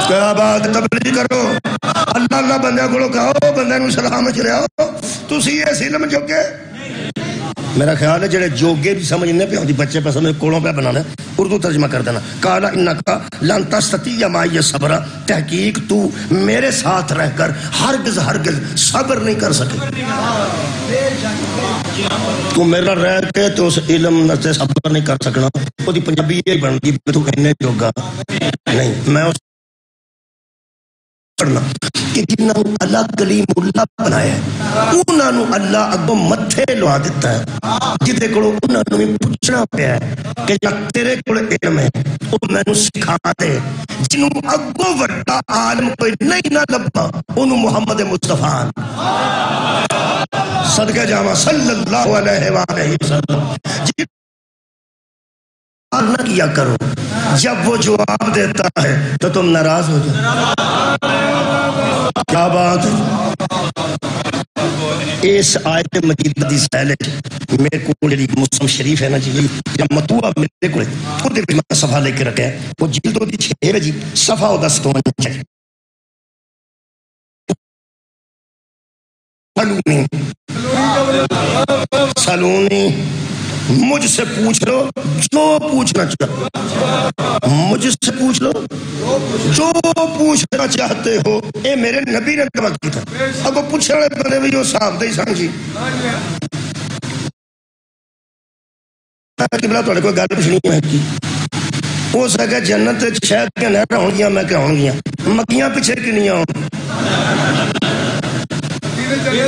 کیا بات تبلیغ کرو اللہ بندہ کو کہو بندے نو سلام چ رہو تسی اس علم جو کہ میرا خیال ہے جڑے جوگے بھی سمجھنے پہ ہوندی بچے پہ سمجھ کولوں پہ بنانا اردو ترجمہ کر دینا قال انکا لن تستطیع معی صبرا تحقیق تو میرے ساتھ رہ کر ہرگز صبر نہیں کر سکے تو میرا رہ کے تو اس علم سے صبر نہیں کر سکنا وہ دی پنجابی یہ بن گئی تو کہنے جوگا نہیں میں اس کرنا کہ جنہوں اللہ کلیم اللہ بنایا ہے انہوں اللہ اگوں متھے لوا دیتا ہے جدے کو انہوں نے پوچھنا پیا ہے کہ جا تیرے کو علم ہے وہ میں نے سکھا دے جنہوں اگوں وڈا عالم کوئی نہیں نہ لبا انہوں محمد مصطفیٰ صدقہ جامع صلی اللہ علیہ وآلہ وسلم نہ کیا کرو جب وہ جواب دیتا ہے تو تم ناراض ہو جاؤ کیا بات ہے اس آیت مجید دی سہلے میرے کو جڑی مسلم شریف ہے نا جی یا متوعہ میرے کو وہ دے میں صفحہ لے کے رکھا ہے وہ جلدوں دی 6 ہے جی صفحہ و 10 تو چاہیے سلونی مجھ سے پوچھ لو جو پوچھنا چاہتے مجھ سے پوچھ لو جو پوچھنا چاہتے ہو اے میرے نبی نے دعویٰ کی تھا اب وہ پوچھنے والے بندے بھی جو صاحب دے سمجھی قبلہ تو کوئی گل پوچھنی ہے کی ہو سکے جنت شاید کے نہر ہوں گیا میں کیا ہوں گیا مکیاں پیچھے کی نہیں ہوں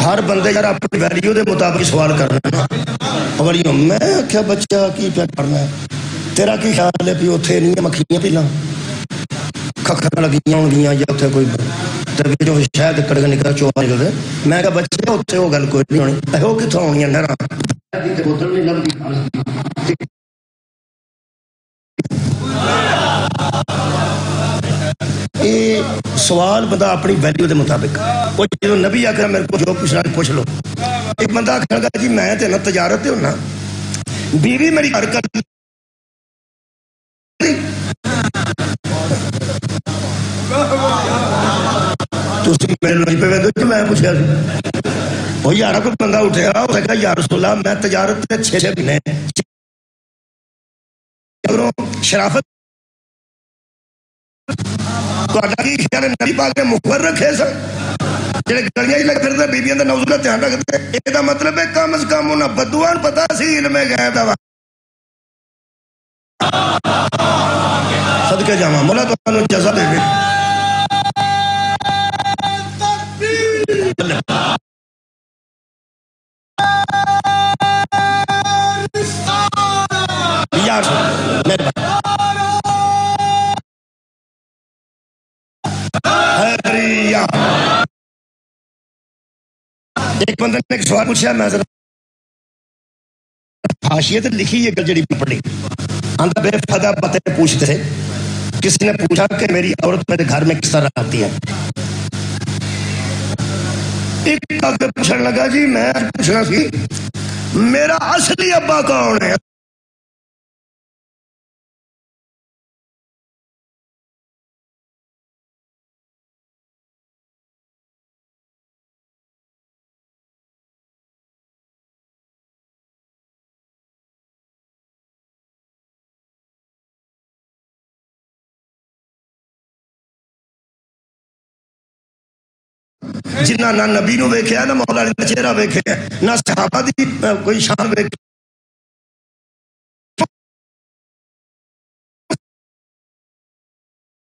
ہر بندے یار اپنی ویلیو دے مطابق سوال کرنا اور میں کیا بچہ کی پیا کرنا ہے تیرا کی خیال ہے بھی اتنے نہیں مکھیاں پہلا کھکھر لگیاں ہوں گیاں یا اتنے کوئی جو شاید کڑ کے نکلا چوہا نکل رہے میں کہا بچے اتنے وہ گل کوئی نہیں ہونی وہ کتوں ہونی نہر یہ سوال بندہ اپنی ویلیو دے مطابق وہ جو نبی آکر میرے کو جو پوچھنا پوچھ لو ایک بندہ آکھر گا جی میں تے نا تجارت تے ہونا بیوی میری گھر کر تو اسی میرے لوگ پہ ویدو جو میں پوچھا وہ یارہ کوئی بندہ اٹھے گا اسے کہا یا رسول اللہ میں تجارت تے 6 مہینے شرافت تو اللہ کی خیال نبی پاک نے مخبر رکھے سر جڑے گلیاں لگ پھرتے بیبیاں دے نوز اللہ دھیان رکھتے یہ دا مطلب ہے کم از کم انہاں بدوان پتا سی علم غیب دا صدقے جامع مولا تو انہوں جزا دے گئے یار میرے ایک بندے نے ایک سوال پوچھا میں ذرا حاشیت لکھی یہ گل جڑی پڑھی اندر بے فدا باتیں پوچھتے تھے کسی نے پوچھا کہ میری عورت میرے گھر میں کس طرح آتی ہے ایک آگے پوچھنے لگا جی میں پوچھنا سی میرا اصلی ابا کون ہے جنہ نہ نبی نو ویکھیا نہ مولا علی دا چہرہ ویکھیا نہ صحابہ دی کوئی شان ویکھی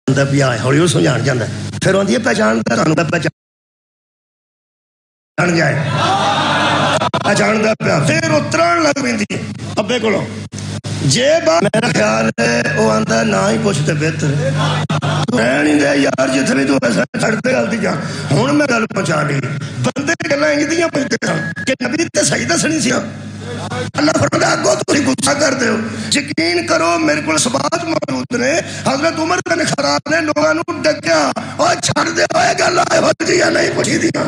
پیا ہولی وہ سمجھان جاندہ پھر ہوندی ہے پہچاندا تانوں پہچان جائے پہچاندا پیا پھر اترن لگ پیندی ابے کولوں جے با میرا خیال ہے وہ آندا نہ ہی پوچھتے بہتر رہن ہی دے یار جتھے بھی تو ایسا چھڑتے غلطی جان ہن میں گل پہنچا لی بندے گلاں انج دیاں پوچھتے سن کہ نبی تے صحیح دسنی سی اللہ فرماتا ہے اگوں تسی غصہ کرتے ہو یقین کرو میرے کو ثبات موجود نے حضرت عمر بن خطاب نے لوگوں نو ڈکیا اور چھڑ دے ہوئے گلاں ہو جیاں نہیں پوچھی دیاں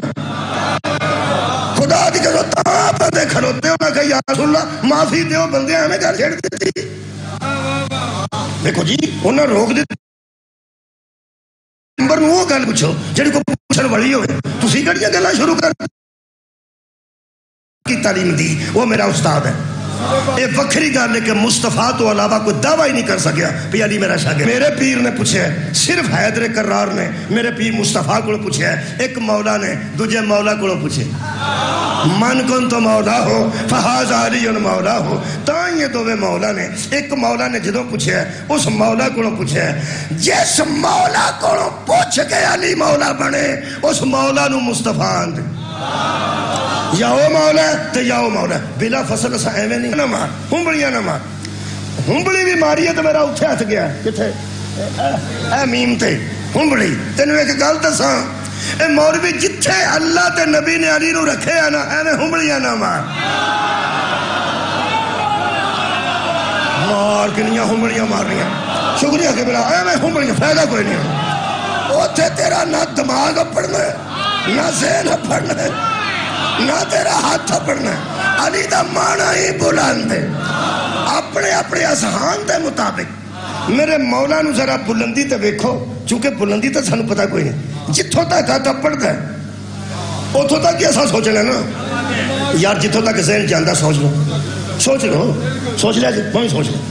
خدا دی جدو تاں بندے کھلوتے ہو نہ کہ یا رسول اللہ معافی دیو بندے ہمیں گھر چھڑ دیتی دیکھو جی انہاں روک دیتی نمبر نو وہ گل پوچھو جڑی کو پوچھن والی ہوئے تسی کڑیاں گلاں شروع کر کی تعلیم دی وہ میرا استاد ہے یہ وکھری گل ہے کہ مصطفیٰ تو علاوہ کوئی دعویٰ ہی نہیں کر سکیا بھی علی میرا شاگرد میرے پیر نے پوچھا ہے صرف حیدر کرار نے میرے پیر مصطفیٰ کو پوچھا ہے ایک مولا نے دوجے مولا کو پوچھے من کن تو مولا ہو فہاز علی مولا ہو تاں یہ دوے مولا نے ایک مولا نے جدوں پوچھا ہے اس مولا کو پوچھا ہے جس مولا کو پوچھ کے علی مولا بنے اس مولا نو مصطفیٰ آن دے یا وہ مولا ہے تو یا وہ مولا ہے بلا فصل اسا ایویں نہیں نہ مار ہنبڑیاں نہ مار ہنبڑی بھی ماری ہے تو میرا اتھے ہاتھ گیا کتھے اے میم تے ہنبڑی تینوں ایک گل دساں اے مولوی جتھے اللہ تے نبی نے علی نو رکھے ہے نا ایویں ہنبڑیاں نہ مار مار کنیاں ہنبڑیاں مار رہی ہیں شکریہ کہ بلا ایویں ہنبڑیاں فائدہ کوئی نہیں اتھے تیرا نہ دماغ پڑھنا ہے نہ ذہن پڑھنا ہے نہ تیرا ہاتھ پڑھنا ہے علی دا معنی ہی بلند ہے اپنے اپنے اذہان دے مطابق میرے مولا نو ذرا بلندی تے ویکھو چونکہ بلندی تے سانو پتہ کوئی نہیں جتھوں تک آتا پڑھتا ہے اتھوں تک ہی ایسا سوچ لینا یار جتھوں تک ذہن جاندہ سوچ لیا جی میں سوچ لیا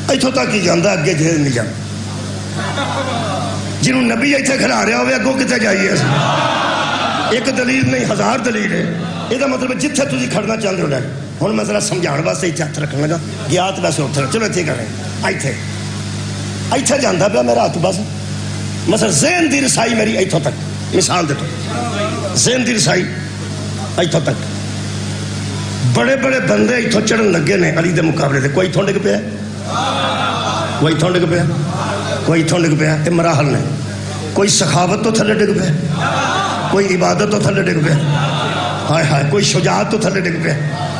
اتھوں تک ہی جاندہ اگے ذہن نہیں جاندہ جنہوں نبی ایتھے کھلا رہا ہوئے اگوں کتے جائیے ایک دلیل نہیں ہزار دلیل ہے یہ دا مطلب جتھے تجھے کھڑنا چاہتے ہو لائے ہوں میں ذرا سمجھان واسطے ہاتھ رکھنے لگا گیا تو ویسے اتھے چلو اتھے کر رہے ہیں ایتھے جاندہ پیا میرا ہاتھ بس مثلا ذہن دی رسائی میری ایتھوں تک مثال دیتا ذہن دی رسائی ایتھوں تک بڑے بڑے بندے ایتھوں چڑھن لگے نے علی دے مقابلے دے کوئی ایتھوں ڈگ پیا کوئی ایتھوں ڈگ پیا کوئی ایتھوں ڈگ پیا یہ مراحل نے کوئی سخاوت تو تھلے ڈگ پیا کوئی عبادت تو تھلے ڈگ پیا ہائے ہائے کوئی شجاعت تو تھلے ڈگ پیا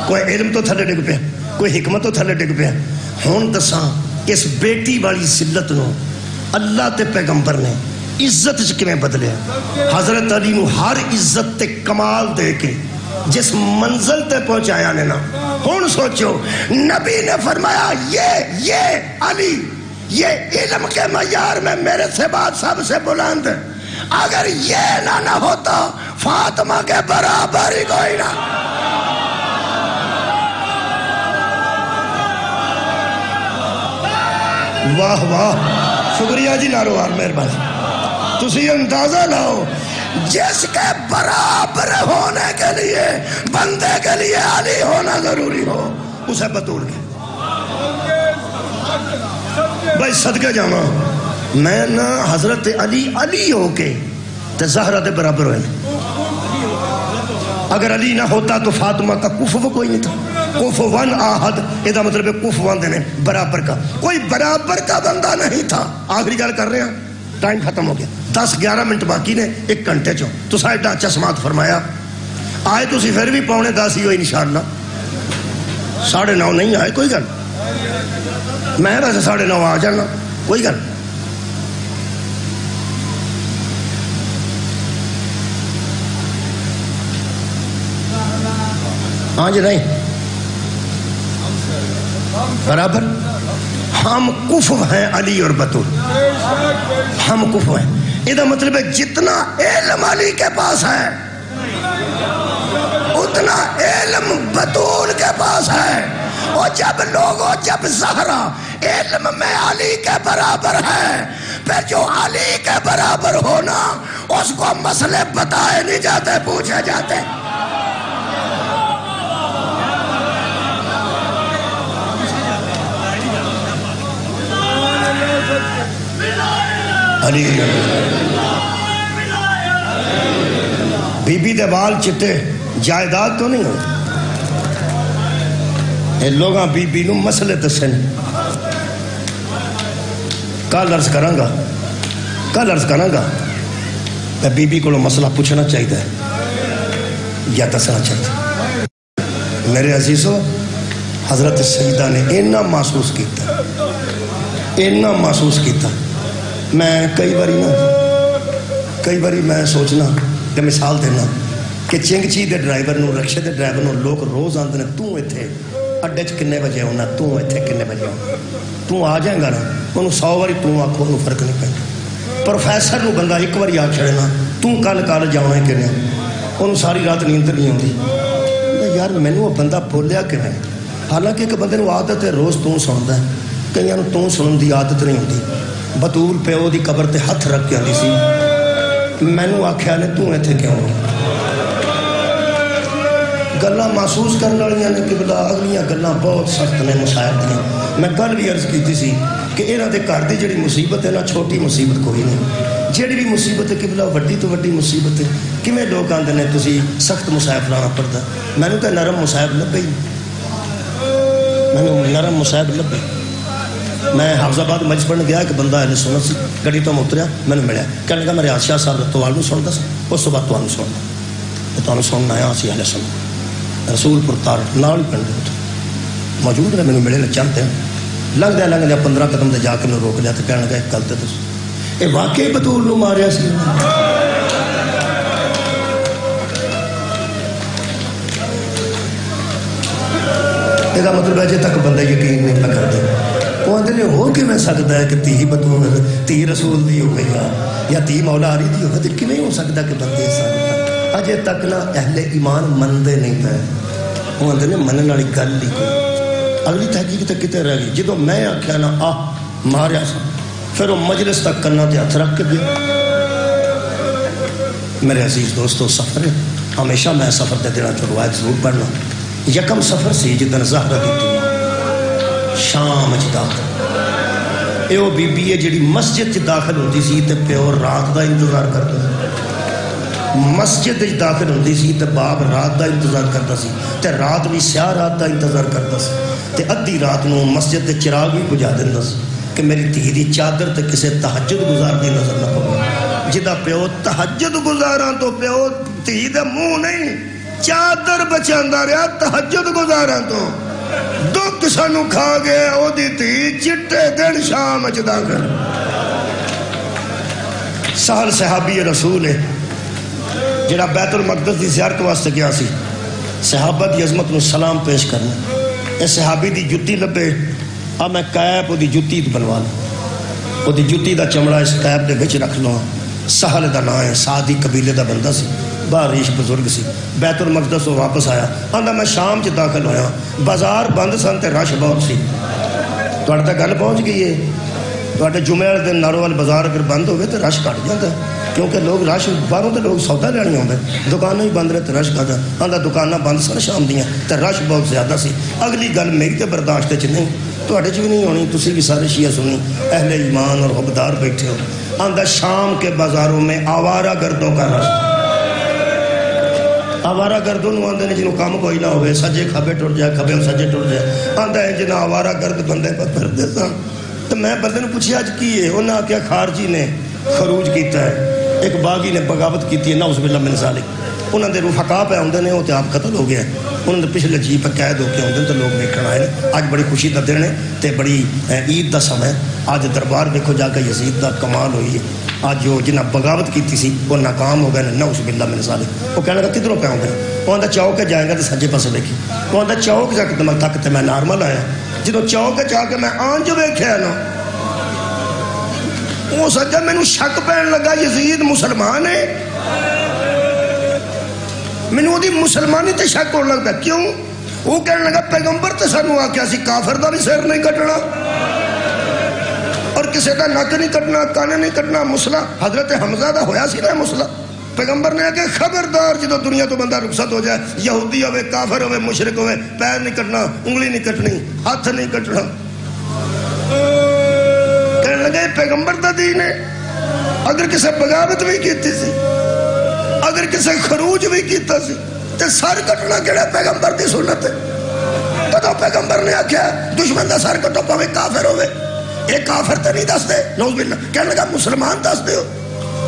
کوئی علم تو تھلے ڈگ پیا کوئی حکمت تو تھلے ڈگ پیا ہون دساں اس بیٹی والی ذلت نو اللہ تے پیغمبر نے عزت چکنے بدلے حضرت علی نو ہر عزت تے کمال دے کے جس منزل تے پہنچایا نے نا ہون سوچو نبی نے فرمایا یہ علی یہ علم کے معیار میں میرے سے بات سب سے بلند ہے اگر یہ نہ ہوتا فاطمہ کے برابر ہی کوئی نہ واہ واہ شکریہ جی ناروار مہربانی تسی اندازہ لاؤ جس کے برابر ہونے کے لیے بندے کے لیے علی ہونا ضروری ہو اسے بطول کے بھائی صدقہ جانا میں نہ حضرت علی ہو کے زہرہ دے برابر ہوئے اگر علی نہ ہوتا تو فاطمہ کا کفو کوئی نہیں تھا کفو ون آہد یہ مطلب ہے کفو ون دینے برابر کا کوئی برابر کا بندہ نہیں تھا آخری گل کر رہے ہیں ٹائم ختم ہو گیا 10-11 منٹ باقی نے 1 گھنٹے چو تو سائے ڈانچہ سماعت فرمایا آئے تو سی پھر بھی 9:45 ہوئی انشاءاللہ 9:30 نہیں آئے کوئی گل میں ویسے 9:30 آ جانا کوئی گل ہاں جی نہیں برابر ہم کفو ہیں علی اور بطول ہم کفو ہیں یہ مطلب ہے جتنا علم علی کے پاس ہے اتنا علم بطول کے پاس ہے اور جب زہرا علم میں علی کے برابر ہے پھر جو علی کے برابر ہونا اس کو مسئلے بتائے نہیں جاتے، پوچھے جاتے۔ علی بی بی دے بال چٹے جائیداد تو نہیں ہو، یہ لوگاں بی بی نو مسئلے دسن۔ کل عرض کراں گا میں بی بی کو مسئلہ پوچھنا چاہیے یا دسنا چاہیے۔ میرے عزیزو، حضرت سیدہ نے اینا محسوس کیتا۔ میں کئی باری میں سوچنا کہ مثال دینا کہ چنگچی دے ڈرائیور نو، رکشے دے ڈرائیور نو لوگ روز آندے نے، تو ایتھے اڈے چ کنے بجے ہونا، تو ایتھے کنے بجے ہونا، تو آ جائیں گا نا، انہوں 100 باری تو آکھو انہوں فرق نہیں پہنتا۔ پروفیسر نو بندہ ایک باری آکھ چھڑے نا، تو کل کالج جانا ہے کہ نہیں، انہوں ساری رات نیند نہیں ہوندی۔ یار مینوں وہ بندہ بولیا کہ نہیں، حالانکہ ایک بندے نو عادت ہے روز تو سندا ہے، کئیاں نو تو سنن دی عادت نہیں ہوندی۔ بطول پیو دی قبر تے ہاتھ رکھ کے آندی سی، مینوں آکھیا نے تو ایتھے کیوں ہو؟ گلاں محسوس کرنے والیاں نے قبلہ، اگلیاں گلاں بہت سخت نے مصائب دیاں۔ میں کل بھی عرض کیتی سی کہ انہاں دے گھر دی جڑی مصیبت ہے نا، چھوٹی مصیبت کوئی نہیں، جڑی بھی مصیبت ہے قبلہ وڈی تو وڈی مصیبت ہے۔ کیویں لوگ آندے نے تسی سخت مصائب لانا پڑدا، مینوں تے نرم مصائب لبے، میں حافظ آباد مجلس پڑھنے گیا، ایک بندہ اہل سنت سی، گاڑی تو میں اتریا، میں نے ملیا، کہنے لگا میں ریاض شاہ صاحب رتوال نو سندا سی، اس تو بعد تانوں سننا، تانوں سننا آیا اسی اہل سنت رسول پور تار نال پنڈ موجود نے، مینوں ملے نے چاہتے ہیں، لنگدیا 15 قدم تے جا کے میں روک لیا تے کہنے لگا ایک گل تے دس، اے واقعی بطول نو ماریا سی؟ یہ مطلب ہے جے تک بندہ یقین نہیں پہ کرتے، وہ آدھے نے ہو کے میں سکتا ہے کہ تھی بطول تھی رسول دی ہو گئی یا تھی مولا علی دی ہو گئی، کہ نہیں ہو سکتا کہ بندے سکتا اجے تک نہ اہل ایمان مندے نہیں پہ، وہ آدھے نے منن والی گل نہیں کوئی۔ اگلی تحقیق تک کتے رہ گئی، جدو میں آخیا نا آہ ماریا سا، پھر وہ مجلس تک کرنا تے ہاتھ رکھ کے گیا۔ میرے عزیز دوستو، سفر ہے، ہمیشہ میں سفر دے دینا چاہ روایت ضرور پڑھنا۔ یکم سفر سی جدن زہرہ دی دنیا شام داخل، اے وہ بی بی ہے جڑی مسجد داخل ہوتی سی تے پیو رات دا انتظار کرتا سی، مسجد داخل ہوتی سی تے باپ رات دا انتظار کرتا سی، تے رات بھی سیاہ رات دا انتظار کرتا سی، تے ادھی رات نو مسجد دے چراغ بھی بجھا دینا سی کہ میری دھی دی چادر تے کسے تہجد گزار دی نظر نہ پڑے۔ جدا پیو تہجد گزاراں تو پیو دھی دے منہ نہیں چادر بچاندا رہا، تہجد گزاراں تو دکھ سانو کھا گیا، او دی تھی چٹے دن شام داخل۔ سہل صحابی رسول ہے جڑا بیت المقدس دی زیارت واسطے گیا سی، صحابہ دی عظمت نو سلام پیش کرنا، اے صحابی دی جتی لبے، اب میں قیب او دی جتی بنوا لوں، او دی جتی دا چمڑا اس قیب دے بچ رکھ لوں۔ سہل دا نام ہے، سعدی قبیلے دا بندہ سی، باریش بزرگ سی، بیت المقدس واپس آیا، آندا میں شام چ داخل ہویا، بازار بند سن تے رش بہت سی۔ تواڈے تک گل پہنچ گئی ہے، تواڈے جمعے والے دن ناروال بازار اگر بند ہوئے تو رش گھٹ جاتا ہے، کیونکہ لوگ رش باہروں تے لوگ سودا لینے ہوندے، دکاناں ہی بند رہے تے رش گھٹ، آندا دکاناں بند سن شام دیاں تے رش بہت زیادہ سی۔ اگلی گل میری تے برداشت چ نہیں، تواڈے چ بھی نہیں ہونی، تسی بھی سارے شیعہ سنی اہل ایمان اور حبدار بیٹھے ہو۔ آندا شام کے بازاروں میں آوارہ گردوں کا رش، آوارہ گردوں نو آندے نے جنہوں کام کوئی نہ ہوئے، سجے کھبے ٹر جائے، کھبے سجے ٹر جائے، آندہ ہے جنہاں آوارہ گرد بندے پر پھردے سا۔ تو میں بندے نے پوچھے آج کی ہے، انہاں کیا خارجی نے خروج کیتا ہے، ایک باغی نے بغاوت کیتی ہے، نعوذ باللہ من ذالک، انہاں دے رفقا پہ آندے نے، وہ تے آپ قتل ہو گیا ہے، انہوں نے پچھلے جی پہ قید ہو کے آندے تو لوگ دیکھن آئے ہیں۔ آج بڑی خوشی دا دن ہے تے بڑی عید دا سمے، آج دربار دیکھو جا کے یزید دا کمال ہوئی ہے، آج جو جنہ بغاوت کی سی وہ ناکام ہو گئے، نعوذ باللہ من ذالک۔ وہ کہنے لگا کدھروں پہ آؤں گے، وہ آندہ چوک جائے گا تو سجے پاسے دیکھی، وہ آندہ چوک جا کے تک تے میں نارمل آیا، جدو چوک جا کے میں آنج ویکھیا نا، وہ سجا مینوں شک پہن لگا یزید مسلمان ہے، مینوں وہ دی مسلمانی تے شک ہونے لگتا، کیوں؟ وہ کہنے لگا پیغمبر تے سانو آکھیا سی کافر دا بھی سر نہیں کٹنا، اور کسی کا نک نہیں کٹنا، کان نہیں کٹنا. مسلا حضرت حمزہ دا ہویا سی نا مسلا. پیغمبر نے کہ خبردار جدو دنیا تو بندہ رخصت ہو جائے، یہودی ہوئے، کافر ہوئے، مشرک ہوئے، پیر نہیں کٹنا، انگلی نہیں کٹنی، ہاتھ نہیں کٹنا. کہنے لگے پیغمبر دا دین ہے. اگر کسی بغاوت بھی کیتی سی، اگر کسی خروج بھی کیتا سی، تے سر کٹنا کہڑا پیغمبر دی سنت ہے. تو پیغمبر نے آکھیا دشمن دا سر کٹو پاوے کافر ہوئے. یہ کافر تے نہیں دس دے، نعوذ باللہ. کہنے لگا مسلمان دس دے ہو.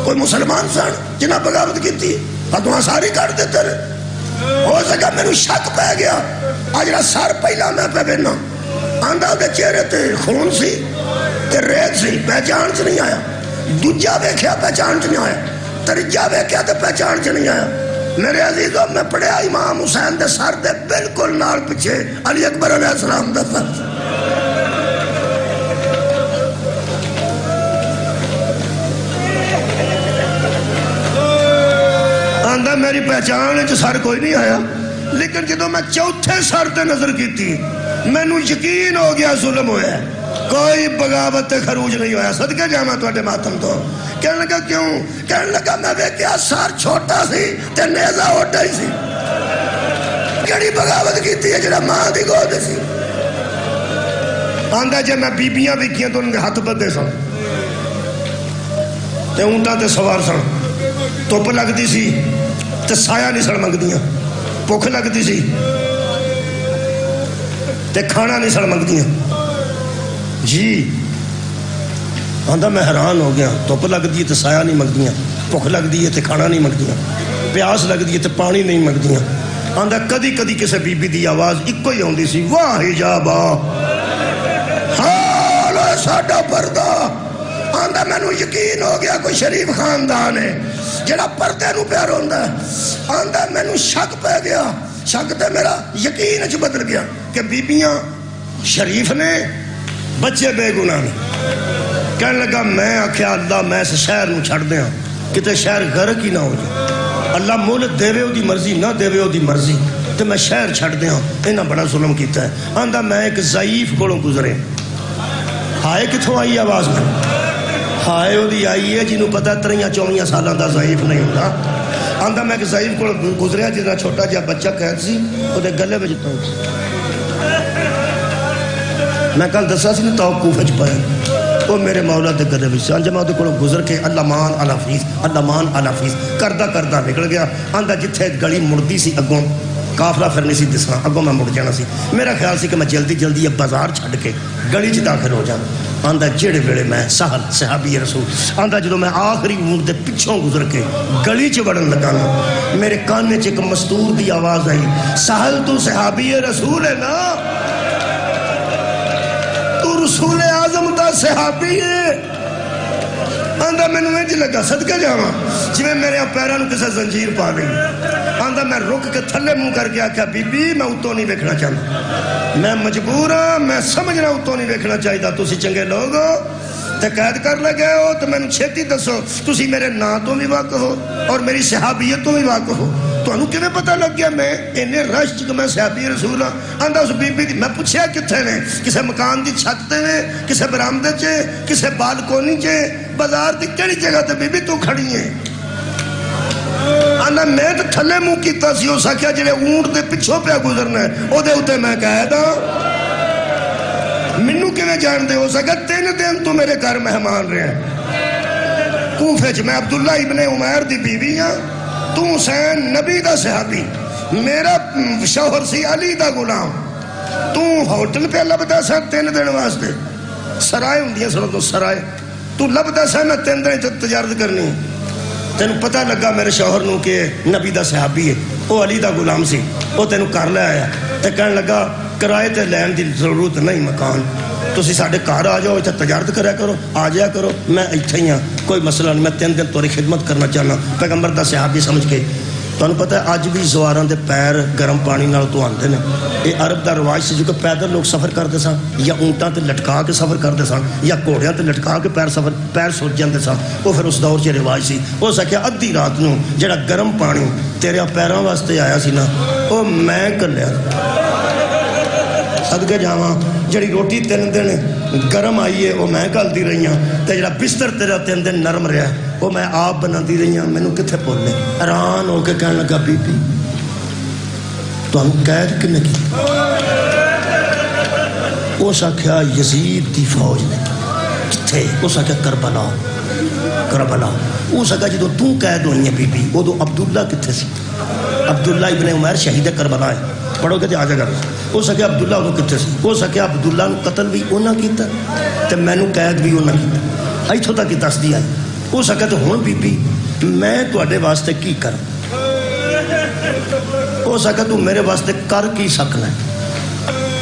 کوئی مسلمان سن جنہ بغاوت کیتی فتوا ساری کٹ دیتے رہے. ہو سکا میرے شک پہ گیا. آج را سر پہلا میں پہ بینا آندھا دے چہرے تے خون سی تے ریت سی، پہچان چ نہیں آیا. دوجا ویکھیا پہچان چ نہیں آیا، ترجا ویکھیا تے پہچان چ نہیں آیا. میرے عزیزوں میں پڑھیا امام حسین دے سر دے بالکل نال پیچھے علی اکبر علیہ السلام دا سر. آندھا میری پہچان چ سر کوئی نہیں آیا، لیکن جدو میں چوتھے سر تے نظر کی تھی مینو یقین ہو گیا ظلم ہویا ہے. کوئی بغاوت تے خروج نہیں ہویا. صدقے جاواں تواڈے ماتم تو. کہنے لگا کیوں؟ کہنے لگا میں ویکھیا سر چھوٹا سی تے نیزہ اوڈا ہی سی. کیڑی بغاوت کیتی ہے جڑا ماں دی گود سی. آندا جے میں بیبیاں ویکھیاں تو انہاں دے ہاتھ بدے سن تے اونٹاں تے سوار سن. دھوپ لگدی سی تے سایہ نہیں سن منگدیاں، بھوک لگدی سی تے کھانا نہیں سن منگدیاں. جی آندا میں حیران ہو گیا. دھوپ لگدی ہے تے سایہ نہیں منگدیاں، بھوک لگدی ہے تے کھانا نہیں منگدیاں، پیاس لگدی ہے تے پانی نہیں منگدیاں. آندا کدی کدی کسے بی بی دی آواز اکو ہی ہوندی سی، واہ حجابا حال ساڈا پردہ. آندا مینوں یقین ہو گیا کوئی شریف خاندان ہے جڑا پردے نو پیار ہوندا ہے. آندا مینوں شک پہ گیا، شک تے میرا یقین چ بدل گیا کہ بیبیاں شریف نے، بچے بے گناہ نے. کہنے لگا میں آکھیا اللہ میں اس شہر نو چھڑ دیاں کتے شہر غرق ہی نہ ہو جائے. اللہ مہلت دے دی مرضی نہ دے دی مرضی تے میں شہر چھڑ دیاں. انہاں بڑا ظلم کیتا ہے. آندا میں ایک ضعیف کولوں گزرے. ہائے کتھوں آئی آواز میں؟ ہائے وہ دی آئی ہے جنہوں پتہ 23-24 سالاں دا ضعیف نہیں ہوتا. آندا میں ایک ضعیف کو گزریا جنہاں چھوٹا جہا بچہ قید سی وہ دے گلے وچ تو میں کل دسا سی نا توقف وچ پائے وہ میرے مولا دے گلے وچ. جب میں وہ گزر کے اللہ مان علی فیس، اللہ مان علی فیس کردہ نکل گیا. آندا جتھے گلی مڑدی سی اگوں کافلا پھر نہیں سی دسنا، اگوں میں مڑ جانا سی. میرا خیال سی کہ میں جلدی جلدی اب بازار چھڈ کے گلی چ داخل ہو جانا. آندا جڑے ویلے میں سہل صحابی رسول آندا جدو میں آخری اونٹ دے پچھوں گزر کے گلی چ وڑن لگا نا میرے کانے چ ایک مستور دی آواز آئی، سہل تو صحابی رسول ہے نا، تو رسول اعظم دا صحابی ہے. آندا مینوں انج لگا صدقے جاواں جویں میرے پیراں نوں کسے زنجیر پا گئی. آندا میں رک کے تھلے منہ کر کے آکھیا بی بی میں اتوں نہیں ویکھنا چاہتا، میں مجبور ہاں، میں سمجھنا اتوں نہیں ویکھنا چاہیے. تسی چنگے لوگ ہو تے قید کر لگے ہو تو مینوں چھتی دسو تسی میرے نام تو بھی واقف ہو اور میری صحابیت تو بھی واقف ہو. تانوں کیویں پتہ لگ گیا میں اینے رش چ کہ میں صحابی رسول ہاں؟ آندا اس بی بی دی میں پوچھیا کتھے نے؟ کسے مکان دی چھت تے نے، کسے برآمدے چ، کسے بالکونی چ، بازار دی کیڑی جگہ تے بی بی تو کھڑی ہے؟ آندا میں تے تھلے منہ کیتا سی. اس آکھیا جڑے اونٹ دے پچھوں پہ گزرنا ہے او دے اوتے میں قید ہاں. مینوں کیویں جان دے؟ ہو سکا 3 دن تو میرے گھر مہمان رہے ہیں کوفے چ. میں عبداللہ ابن عمیر دی بیوی ہاں، تو حسین نبی دا صحابی، میرا شوہر سی علی دا غلام. تو ہوٹل پہ لبدا سا 3 دن واسطے، سرائے ہوندیاں سن تو سرائے تو لبدا سا میں 3 دن تجارت کرنی. تینوں پتہ لگا میرے شوہر نو کہ نبی دا صحابی ہے، وہ علی دا غلام سی، وہ تینوں کر لے آیا تے کہنے لگا کرائے تے لین دی ضرورت نہیں مکان، تسی ساڈے گھر آ جاؤ، اتنے تجارت کریا کرو، آ جایا کرو، میں اتنے ہی ہاں، کوئی مسئلہ نہیں، میں 3 دن تیری خدمت کرنا چاہنا. پیغمبر دا صحابی سمجھ کے. تمہیں پتہ ہے اج بھی زواراں دے پیر گرم پانی نال دھواندے نے. یہ عرب دا رواج سی جو کہ پیدل لوگ سفر کرتے سن یا اونٹاں تے لٹکا کے سفر کرتے سن یا گھوڑیاں تے لٹکا کے پیر سوج جاندے سن. وہ پھر اس دور چ رواج سی. ہو سکیا ادھی رات نو جڑا گرم پانی تیرے پیراں واسطے آیا سی نا وہ میں کلیا. صدقے جاواں جڑی روٹی 3 دن گرم آئی ہے وہ میں گلتی رہی ہوں، تے جڑا بستر تیرا 3 دن نرم رہا وہ میں آپ بناتی رہی ہوں، مینوں کتنے بولے۔ حیران ہو کے کہنے لگا بی بی تمہیں قید کنے کی؟ اس آخیا یزید دی فوج نے۔ کتنے؟ اس آخیا کربلا۔ کربلا۔ اس آخیا جدو تو قید ہوئی ہے بی بی ادو عبداللہ کتنے سی؟ عبداللہ ابن عمیر شہید کربلا ہے، پڑھو کہ آ جا کر۔ اس آخیا عبداللہ ادو کتنے سی؟ اس آخیا عبداللہ نو قتل بھی انہاں کیتا تے مینوں قید بھی انہاں کیتا۔ اتھوں تک دس دیا۔ اس آخیا تو ہن بی بی میں تواڈے واسطے کی کراں؟ اس آخیا تو میرے واسطے کر کی سکنا ہے؟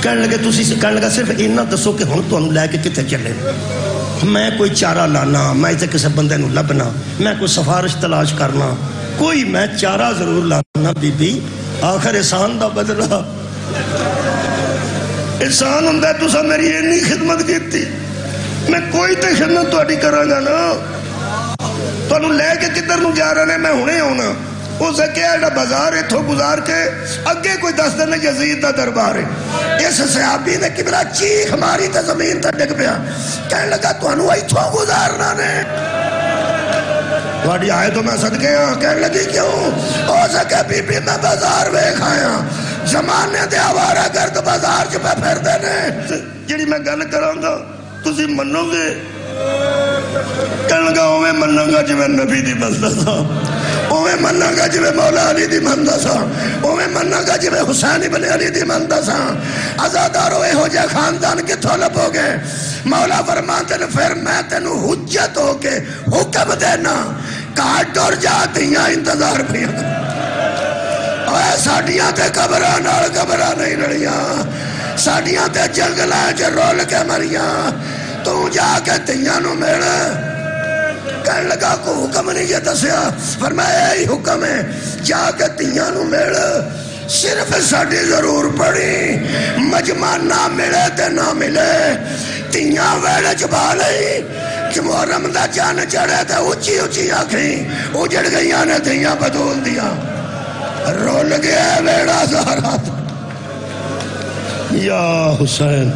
کہنے لگے تسی کہنے لگا صرف اتنا دسو کہ ہن تانوں لے کے کتنے چلے؟ میں کوئی چارہ لانا، میں اتنے کسی بندے نو لبنا، میں کوئی سفارش تلاش کرنا، کوئی میں چارہ ضرور لانا بی بی، آخر احسان دا بدلہ احسان ہوندہ ہے تسا میری اتنی خدمت کیتی، میں کوئی تے خدمت تہاڈی کراں گا نا، تانوں لے کے کدھر نو جا رہے میں ہنے ہونا۔ اسے کیا ایڈا بازار اتھوں گزار کے اگے کوئی 10 دن یزید دا دربار ہے۔ اس صحابی نے کبرا چیخ ماری تے زمین تے ڈگ پیا، کہنے لگا تانوں اتھوں گزارنا نے؟ تہاڈی آئے تو میں صدقے ہاں۔ کہنے لگی کیوں؟ ہو سکے بی بی میں بازار ویکھ آیا، زمانے دے آوارہ گرد بازار چ پہ پھردے نے، جڑی میں گل کراں گا تسی منو گے؟ کہنے لگا اوویں مناں گا جویں نبی دی مندا سا، اوویں مناں گا جویں مولا علی دی مندا سا، اوویں مناں گا جویں حسین ابن علی دی مندا سا۔ عزادارو اے ہو جے خاندان کتھوں لبو گے؟ مولا فرماتے نے پھر میں تینوں حجت ہو کے حکم دینا، کاٹ ٹر جا دیاں انتظار پیاں۔ اے ساڈیاں تے قبراں نال قبراں نہیں لڑیاں، ساڈیاں تے جنگلاں چ رول کے مریاں، تو جا کے تیاں نو مل۔ کہنے لگا کو حکم نہیں یہ دسیا؟ فرمایا یہی حکم ہے، جا کے تیاں نو مل، صرف ساڈی ضرور پڑی، مجمع نہ ملے تے نہ ملے، تیاں ویڑے چبا لئی، کہ محرم دا جان چڑھے تے اچھی اچھی آکھیں اجڑ گئیاں نے تیاں بدول دیا، رول گیا ویڑا سارا۔ یا حسین